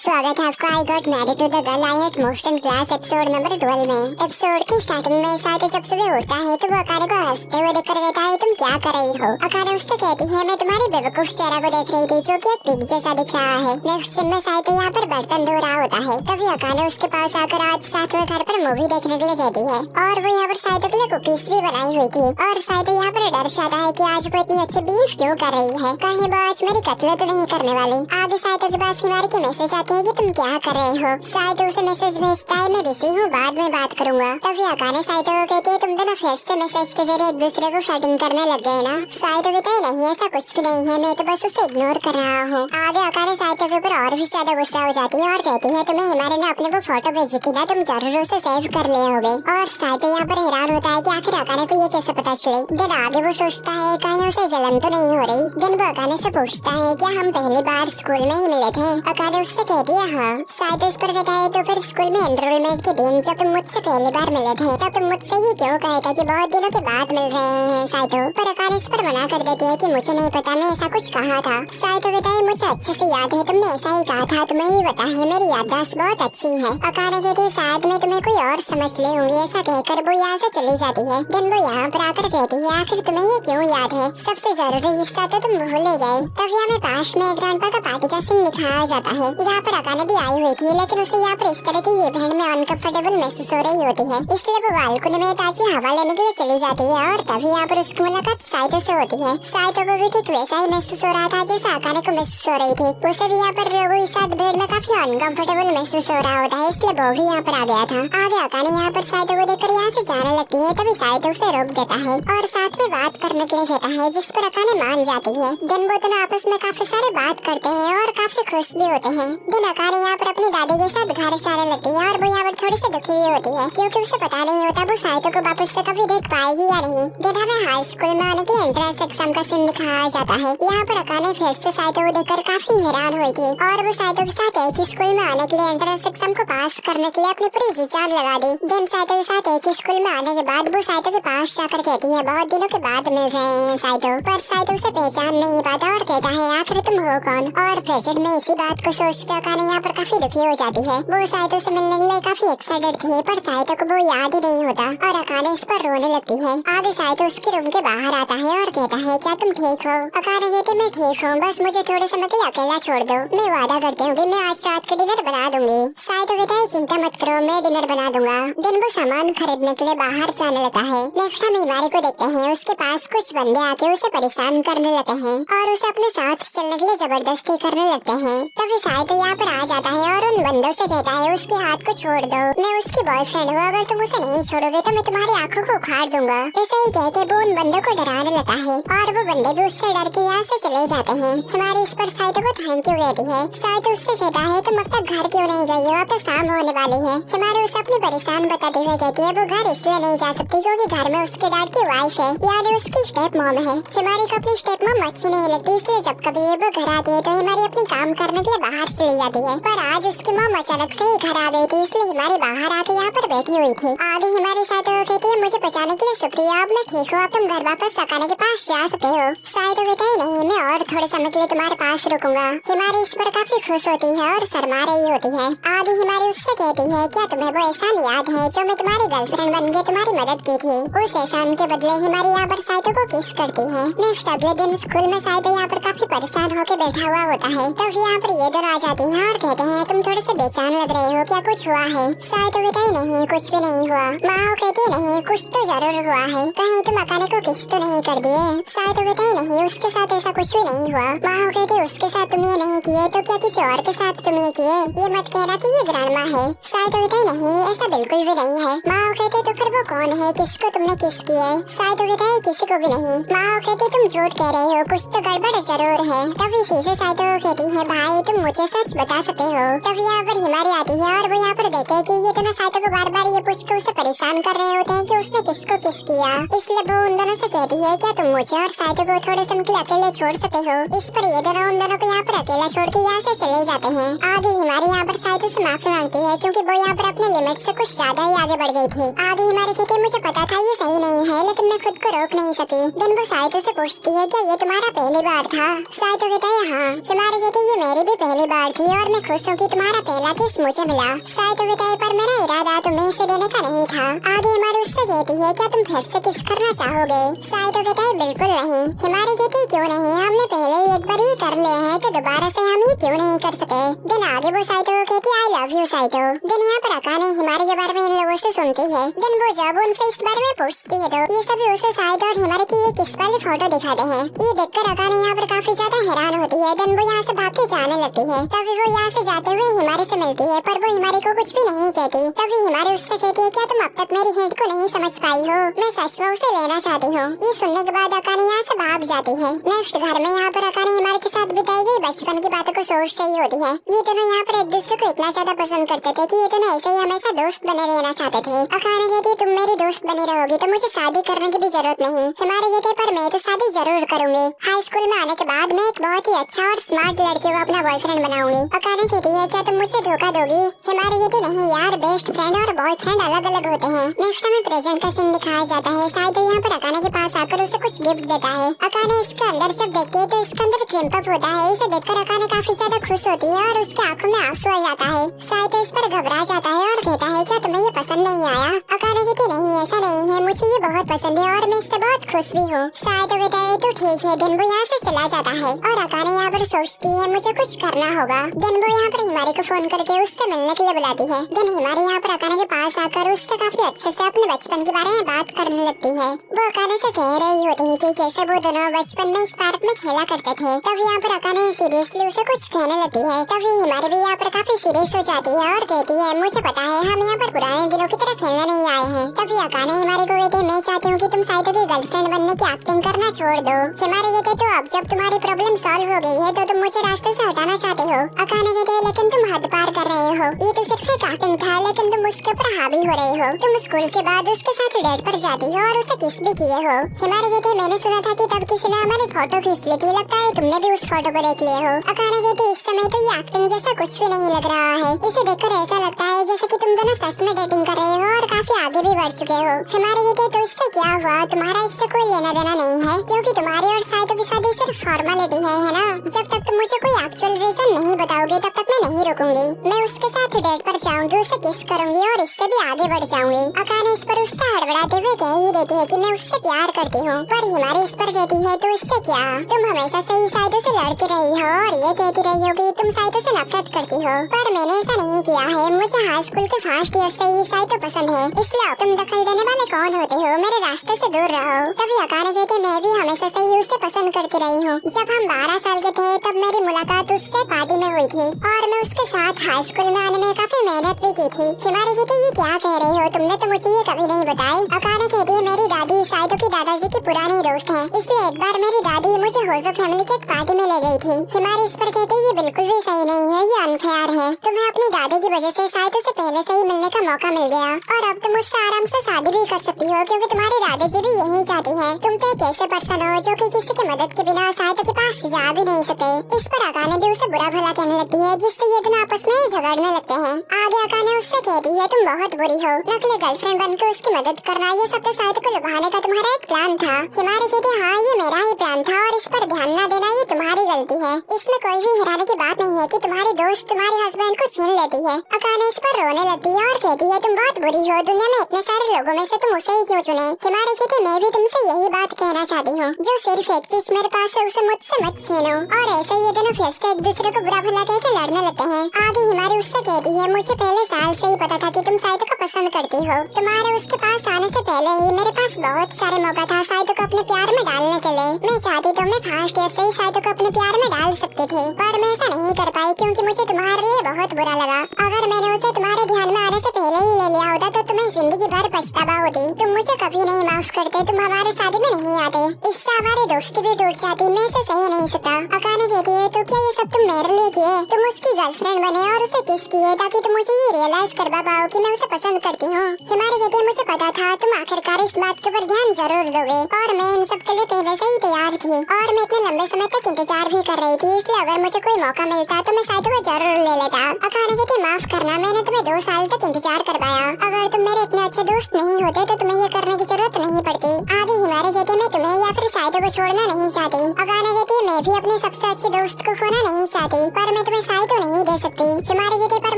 स्वागत है आपका I got married to the girl I hate most in class episode number 12 में। Episode की स्टार्टिंग में साइतो जब सुबह उठता है तो वो अकाने को हंसते हुए देखकर कहता है तुम क्या कर रही हो। अकाने उससे कहती है मैं तुम्हारी बेवकूफ चेहरा को देख रही थी जो कि एक पिग जैसा दिख रहा है। नेक्स्ट दिन में साइतो यहाँ पर बर्तन धो रहा होता है, तभी अकाने उसके पास आकर आज साथ में घर पर मूवी देखने के लिए कहती है और वो यहाँ पर साइतो के लिए कुकीज भी बनाई हुई थी। और साइतो यहाँ पर डर जाता है कि आज वो इतनी अच्छी बीफ क्यों कर रही है, कहीं वो आज मेरी कत्ल तो नहीं करने वाली। आगे साइतो के पास हिमारी के मैसेज आते हैं कि तुम क्या कर रहे हो। साइतो उसे मैसेज भेजता है मैं बिजी हूँ, बाद में बात करूंगा। तभी अकाने साइतो को कहती है तुम दोनों फिर से मैसेज के जरिए एक दूसरे को फ्लर्टिंग करने लग गए ना। साइतो कहता है नहीं ऐसा कुछ भी नहीं है, मैं तो बस उसे इग्नोर कर रहा हूँ। आगे अकाने साइतो के ऊपर और भी ज्यादा गुस्सा हो जाती है और कहती है तुम्हें हिमारी ने अपने को फोटो भेजी थी ना, तुम जरूर उसे सेव कर लिए होगे। और साइतो यहाँ पर हैरान होता है कि आखिर अकाने को ये कैसे पता चले। दिन आगे वो सोचता है कहीं उसे जलन तो नहीं हो रही। दिन वो अकाने से पूछता है क्या हम पहली बार स्कूल में ही मिले थे। अकाने उससे कहती है हाँ। साइतो इस पर कहता है तो फिर स्कूल में एनरोलमेंट के दिन जब तुम मुझसे पहली बार मिले थे तब तुम मुझसे ये क्यों कहे थे कि बहुत दिनों के बाद मिल रहे हैं। साइतो पर अकाने इस पर मना कर देती है कि मुझे नहीं पता, मैं ऐसा कुछ कहा था। साइतो कहता है मुझे अच्छे से याद है, तुमने ऐसा ही कहा था, तुम्हें ही पता है मेरी याददाश्त बहुत अच्छी है। अकाने कहती है शायद मैं तुम्हें कोई और समझ ले होंगी। ऐसा कहकर वो यहाँ से चली जाती है। दिन वो यहाँ पर आकर कहती है आखिर तुम्हें ये क्यों याद है, सबसे जरूरी हिस्सा तो तुम भूल गए। तभी हमें पास में ग्रैंडपा का पार्टी का सीन दिखाया जाता है। यहाँ पर अकाने भी आई हुई थी लेकिन उसे यहाँ पर इस तरह की ये भीड़ में अनकंफर्टेबल महसूस हो रही होती है, इसलिए वो बालकनी में ताजी हवा लेने के लिए चली जाती है। और तभी यहाँ पर उसकी मुलाकात साइतो से होती है। साइतो को भी ठीक वैसा ही महसूस हो रहा था जैसा अकाने को महसूस हो रही थी। उसे भी यहाँ पर लोगों के साथ भीड़ में काफी अनकंफर्टेबल महसूस हो रहा होता है, इसलिए वो भी यहाँ पर आ गया था। आगे अकाने यहाँ पर साइतो को देखकर यहाँ से जाने लगती है, तभी साइतो उसे रोक देता है और साथ में बात करने के लिए कहता है, जिस पर अकाने मान जाती है। दिन वो दोनों आपस में काफी सारे बात करते हैं और काफी खुश भी होते हैं। दिन अकाने यहाँ पर अपनी दादी के साथ घर जाने लगती है और वो यहाँ पर थोड़ी सी दुखी भी होती है क्योंकि उसे पता नहीं होता वो साइतो को वापस से कभी देख पाएगी या नहीं। दिन हमें हाई स्कूल में आने के लिए एंट्रेंस एग्जाम का सीन दिखाया जाता है। यहाँ पर अकाने फिर से साइतो को देखकर काफी हैरान हुई थी और वो साइतो के साथ एक ही स्कूल में आने के लिए एंट्रेंस एग्जाम को पास करने के लिए अपनी पूरी जी जान लगा दी। दिन साइतो के साथ एक ही स्कूल में आने के बाद वो साइतो के पास जाकर कहती है बहुत दिनों के बाद मिल रहे हैं साइतो, पर साइतो उसे पहचान नहीं पाता और कहता है आखिर तुम हो कौन। और प्रेजेंट में इसी बात को सोचकर अकाने यहाँ पर काफी दुखी हो जाती है। वो साइतो से मिलने के लिए काफी एक्साइटेड थी पर साइतो को वो याद ही नहीं होता और अकाने इस पर रोने लगती है। आगे साइतो उसके रूम के बाहर आता है और कहता है क्या तुम ठीक हो। अकाने कहती मैं ठीक हूँ, बस मुझे थोड़े समय के लिए अकेला छोड़ दो, मैं वादा करती हूँ कि मैं आज रात का डिनर बना दूंगी। साइतो कहता है चिंता मत करो, मैं डिनर बना दूंगा। दिन वो सामान खरीदने के लिए बाहर जाने लगता है। नेक्स्ट हम हिमारी को देखते हैं, उसके पास कुछ बंदे आके उसे परेशान करने लगते हैं और उसे अपने साथ चलने के लिए जबरदस्ती करने लगते हैं। तभी साइतो यहाँ पर आ जाता है और उन बंदों से कहता है उसके हाथ को छोड़ दो, मैं उसकी बॉयफ्रेंड हूँ, अगर तुम उसे नहीं छोड़ोगे तो मैं तुम्हारी आंखों को उखाड़ दूंगा। ऐसे ही कह के वो उन बंदों को डराने लगता है और वो बंदे भी उससे डर के यहाँ से चले जाते हैं। हमारी इस पर साइतो को थैंक यू कहती है। साइतो उससे कहता है तुम अब तक घर क्यों नहीं गई हो, अब तो शाम होने वाली है। हमारी उसे अपनी परेशान बताते हुए कहती है वो घर इसलिए नहीं जा सकती क्योंकि घर में उसके डैड की वाइफ है, यानी उसकी स्टेप मॉम है। हमारी को अपनी स्टेप मॉम अच्छी नहीं लगती, इसलिए जब कभी वो घर आती है तो हमारी अपनी काम करने के लिए बाहर चली जाती है। पर आज उसकी मॉम अचानक से ही घर आ गई थी, इसलिए हमारी बाहर आके यहाँ पर बैठी हुई थी। आगे हमारे साथ वो कहती है मुझे बचाने के लिए शुक्रिया, अब मैं ठीक हूँ, अब तुम घर वापस अकाने के पास जा सकते हो। शायद वो कहता है नहीं मैं और थोड़े समय के लिए तुम्हारे पास रुकूंगा। हिमारी इस पर काफी खुश होती है और शर्मा रही होती है। आगे हिमारी उससे कहती है क्या तुम्हें वो एहसान याद है जो मैं तुम्हारी गर्लफ्रेंड बन के तुम्हारी मदद की थी। उस एहसान के बदले हिमारी यहाँ पर साइतो को किस करती है। नेक्स्ट अगले दिन स्कूल में साइतो यहाँ पर काफी परेशान होकर बैठा हुआ होता है, तब यहाँ पर ये दोनों आ जाती हैं और कहते हैं तुम थोड़े से बेचैन लग रहे हो, क्या कुछ हुआ है। साइतो कहता है नहीं कुछ भी नहीं हुआ। माहो कहती नहीं कुछ तो जरूर हुआ है, कहीं तुम अकाने को किस तो नहीं कर दिए। साइतो कहता है नहीं उसके साथ ऐसा कुछ भी नहीं हुआ। माहो कहती उसके साथ तुम ये नहीं किए तो क्या किसी और के साथ तुम ये किए, ये मत कहना कि ये ग्रैंडमा है। साइतो कहता है नहीं ऐसा बिल्कुल भी नहीं है। माहो कहते तो फिर वो कौन है, किसको तुमने किस किया। साइतो कहता है किसी को भी नहीं। माहो कहती तुम झूठ कह रहे हो, कुछ तो गड़बड़ जरूर है। तभी सीधे साइतो कहती है भाई तुम मुझे सच बता सकते हो। तभी यहाँ पर हिमारी आती है और वो यहाँ पर देखते है कि ये दोनों साइतो को बार बार ये पूछ के उसे परेशान कर रहे होते हैं कि उसने किसको किस किया। इसलिए वो उन दोनों से कहती है क्या तुम मुझे और साइतो को थोड़े समय के लिए अकेले छोड़ सकते हो। इस पर ये दोनों उन दोनों को यहाँ पर अकेला छोड़ के यहाँ से चले जाते हैं। आगे हिमारी यहाँ पर साइतो साइतो से माफी मांगती है क्योंकि वो यहाँ पर अपने लिमिट से कुछ ज्यादा ही आगे बढ़ गई थी। आगे हिमारी कहती है मुझे पता था ये सही नहीं है लेकिन मैं खुद को रोक नहीं सकी। देन वो साइतो से पूछती है क्या ये तुम्हारा पहली बार था? साइतो कहता है हाँ। हिमारी कहती है ये मेरी भी पहली बार थी और मैं खुश हूँ कि तुम्हारा पहला किस मुझे मिला। साइतो कहता है पर मेरा इरादा तुम्हें इसे देने का नहीं था। आगे हिमारी उससे कहती है क्या तुम फिर से किस करना चाहोगे? साइतो कहता है बिल्कुल नहीं। हिमारी कहती है क्यों नहीं, हमने पहले ही एक बार ही कर लिए हैं तो दोबारा से हम ये क्यों नहीं कर सके? देन आगे वो साइतो को कहती है I love you Saito. Then यहाँ पर अकाने हिमारी के बारे में इन लोगों से सुनती है। देन वो जब उनसे इस बारे में पूछती है तो ये सभी उसे साइतो और हिमारी की एक किस वाली फोटो दिखाते हैं। ये देखकर अकाने यहाँ पर काफी ज्यादा हैरान होती है। देन वो यहाँ से भाग के जाने लगती है। तभी वो यहाँ से जाते हुए हिमारी से मिलती है पर वो हिमारी को कुछ भी नहीं कहती। तभी हिमारी उससे कहती है क्या तुम अब तक मेरी हिंट को नहीं समझ पाई हो? मैं सच में उसे लेना चाहती हूँ। ये सुनने के बाद अकाने यहाँ से भाग जाती है। नेक्स्ट घर में यहाँ पर अकाने हिमारी के साथ बिताई गई बचपन की बातों को सोच रही होती है। ये दोनों यहाँ पर एक दूसरे को इतना ज्यादा पसंद करते थे कि ये दोनों ऐसे ही हमेशा दोस्त बने रहना चाहते थे। अकाने कहती है तुम मेरी दोस्त बनी रहोगी तो मुझे शादी करने की भी जरूरत नहीं। हिमारी कहती है पर मैं तो शादी जरूर करूंगी। हाई स्कूल में आने के बाद मैं एक बहुत ही अच्छा और स्मार्ट लड़के को अपना बॉयफ्रेंड बनाऊंगी। अकाने कहती है क्या तुम मुझे धोखा दोगी? हिमारी कहती नहीं यार, बेस्ट फ्रेंड और बॉयफ्रेंड अलग अलग होते हैं। नेक्स्ट में प्रेजेंट का सीन दिखाया जाता है। शायद यहाँ पर अकाने के पास आकर उसे कुछ गिफ्ट देता है। अकाने इसके अंदर जब देखती है तो इसके अंदर क्रिम्प अप होता है। इसे देखकर अकाने काफी ज्यादा खुश होती है और उसके आंखों में आंसू आ जाता है। शायद इस पर घबरा जाता है और कहता है क्या तुम्हें ये पसंद नहीं आया? अकाने कहती नहीं ऐसा नहीं है, मुझे ये बहुत पसंद है और मैं इससे बहुत खुश भी हूँ। शायद कहता है तो ठीक है। दिन वो यहाँ से चला जाता है और अकाने यहाँ पर सोचती है मुझे कुछ करना होगा। दिन वो यहाँ पर हिमारी को फोन करके उससे मिलने के लिए बुलाती है। दिन हिमारी यहाँ पर अकाने के पास आकर उससे काफी अच्छे से अपने बचपन के बारे में बात करने लगती है। वो अकाने से कह रही होती है कि कैसे वो दोनों बचपन में इस पार्क में खेला करते थे। तब यहाँ पर अकाने सीरियसली उसे कुछ कहने लगती है। तभी हिमारी भी यहाँ पर काफी सीरियस हो जाती है और कहती है मुझे पता है हम यहाँ पर पुराने दिनों की तरह खेलने नहीं आए हैं। तभी अकाने हिमारी को कहते मैं चाहती हूँ कि तुम साइतो की गर्लफ्रेंड बनने की एक्टिंग करना छोड़ दो। हिमारी कहते तो अब जब तुम्हारी प्रॉब्लम सॉल्व हो गई है तो तुम मुझे रास्ते से हटाना चाहते हो। अकाने कहते लेकिन तुम हद पार कर रहे हो, ये तो सिर्फ एक एक्टिंग था लेकिन तुम उसके ऊपर हावी हो रहे हो। तुम स्कूल के बाद उसके साथ डेट पर जाती हो और उसे किस भी किए हो। हिमारी कहते मैंने सुना था कि तब किसी ने हमारी फोटो खींच ली थी, लगता है तुमने भी उस फोटो को देख लिए हो। अकाने कहते इस समय तो ये एक्टिंग जैसा कुछ भी नहीं लग रहा है, इसे देखकर ऐसा लगता है जैसे कि तुम दोनों सच में डेटिंग कर रहे हो और काफी आगे भी बढ़ चुके हो। हिमारी कहते तो इससे क्या हुआ, तुम्हारा इससे कोई लेना देना नहीं है क्योंकि तुम्हारी और साइतो की शादी सिर्फ फॉर्मेलिटी है ना? जब तक तुम मुझे कोई एक्चुअल रीजन नहीं बताओगे तब तक मैं नहीं रुकूंगी। मैं उसके साथ डेट पर जाऊंगी, उसे किस करूंगी और इससे भी आगे बढ़ जाऊंगी। अकाने इस पर उससे हड़बड़ाते हुए कह ही देती है कि मैं उससे प्यार करती हूँ, पर हिमारी इस पर कहती है तो इससे क्या, तुम हमेशा से ही साइतो से लड़ती रही हो और ये कहती रही हो कि तुम साइतो से नफरत करती हो, पर मैंने ऐसा नहीं किया है। मुझे हाई स्कूल के फर्स्ट ईयर से ही साइतो पसंद है, इसलिए तुम दखल देने वाले कौन होते हो? मेरे रास्ते से दूर रहो। तभी अकाने कहते मैं भी हमेशा से ही उसे पसंद करती रही हूँ। जब हम 12 साल के थे तब मेरी मुलाकात उससे पार्टी में हुई थी और मैं उसके साथ हाई स्कूल में आने में काफी मेहनत भी की थी। हिमारी कहती ये क्या कह रही हो, तुमने तो मुझे ये कभी नहीं बताई। अकाने कहती है मेरी दादी साइतो की दादाजी की पुरानी दोस्त है, इसलिए एक बार मेरी दादी मुझे होजो फैमिली के एक पार्टी में ले गई थी। हिमारी इस पर कहती ये बिल्कुल भी सही नहीं है, ये अनफेयर है। तुम्हें अपनी दादी की वजह से साइतो से पहले से ही मिलने का मौका मिल गया और अब तुम उससे आराम से शादी भी कर सकती हो क्योंकि तुम्हारी दादाजी भी यही चाहती है। तुम तो एक ऐसे पर्सन हो जो कि किसी की मदद के बिना साइतो के पास जा भी नहीं सकते। इस पर अकाने भी उसे बुरा भला कहने लगती है जिससे ये दोनों आपस में झगड़ने लगते हैं। आगे अकाने उससे कहती है तुम बहुत बुरी हो, नकली गर्लफ्रेंड बनकर उसकी मदद करना, ये सब तो साइतो को लुभाने का तुम्हारा एक प्लान था। हिमारी कहती हाँ ये मेरा ही प्लान था और इस पर ध्यान न देना ये तुम्हारी गलती है। इसमें कोई भी हैरानी की बात नहीं है कि तुम्हारी दोस्त तुम्हारे हस्बैंड को छीन लेती है। अकाने इस पर रोने लगती है और कहती है तुम बहुत बुरी हो, दुनिया में इतने सारे लोगों में से तुम उसे ही क्यों चुने? हिमारी कहती मैं भी तुमसे यही बात कहना चाहती हूँ, जो सिर्फ एक चीज मेरे पास है उसे मुझसे मत छीनो। और ऐसे ये दोनों फिर से एक दूसरे को बुरा भला कह के लड़ने लगते हैं। आगे हिमारी उससे कहती है मुझे पहले साल से ही पता था कि तुम साइतो को पसंद करती हो। तुम्हारे उसके पास आने से पहले ही मेरे पास बहुत सारे मौका था साइतो को अपने प्यार में डालने के लिए। मैं चाहती तो मैं फर्स्ट ईयर से ही साइतो को अपने प्यार में डाल सकती थी, पर मैं ऐसा नहीं कर पाई क्योंकि मुझे तुम्हारे लिए बहुत बुरा लगा। अगर मैंने उसे तुम्हारे ध्यान में आने से पहले ही ले लिया होता तो तुम्हें जिंदगी भर पछतावा होती। तुम मुझे कभी नहीं माफ करते, तुम हमारे शादी में नहीं आते, इससे हमारी दोस्ती भी टूट जाती, मैं इसे सही नहीं सकता। अकाने कहती है तो क्या ये सब तुम मेरे लिए किए? तुम उसकी गर्लफ्रेंड बने और उसे किस किए ताकि तुम मुझे ये रियलाइज करवा पाओ कि मैं उसे पसंद करती हूँ। हिमारी कहती है मुझे पता था तुम आखिरकार इस बात के ऊपर ध्यान जरूर दोगे और मैं इन सब के लिए पहले से ही तैयार थी और मैं इतने लंबे समय तक इंतजार भी कर रही थी, इसलिए अगर मुझे कोई मौका मिलता तो मैं साइतो को जरूर ले लेता। अकाने कहती है माफ करना, मैंने तुम्हें 2 साल तक इंतजार करवाया, अगर तुम मेरे इतने अच्छे दोस्त नहीं होते तो तुम्हें ये करने की जरूरत नहीं पड़ती। आगे हिमारी कहती है मैं तुम्हें या फिर साइतो को छोड़ना नहीं चाहती। अकाने कहती है मैं भी अपने सबसे अच्छे दोस्त को खोना नहीं चाहती, पर मैं तुम्हें साइतो नहीं दे सकती। हिमारी कहती है पर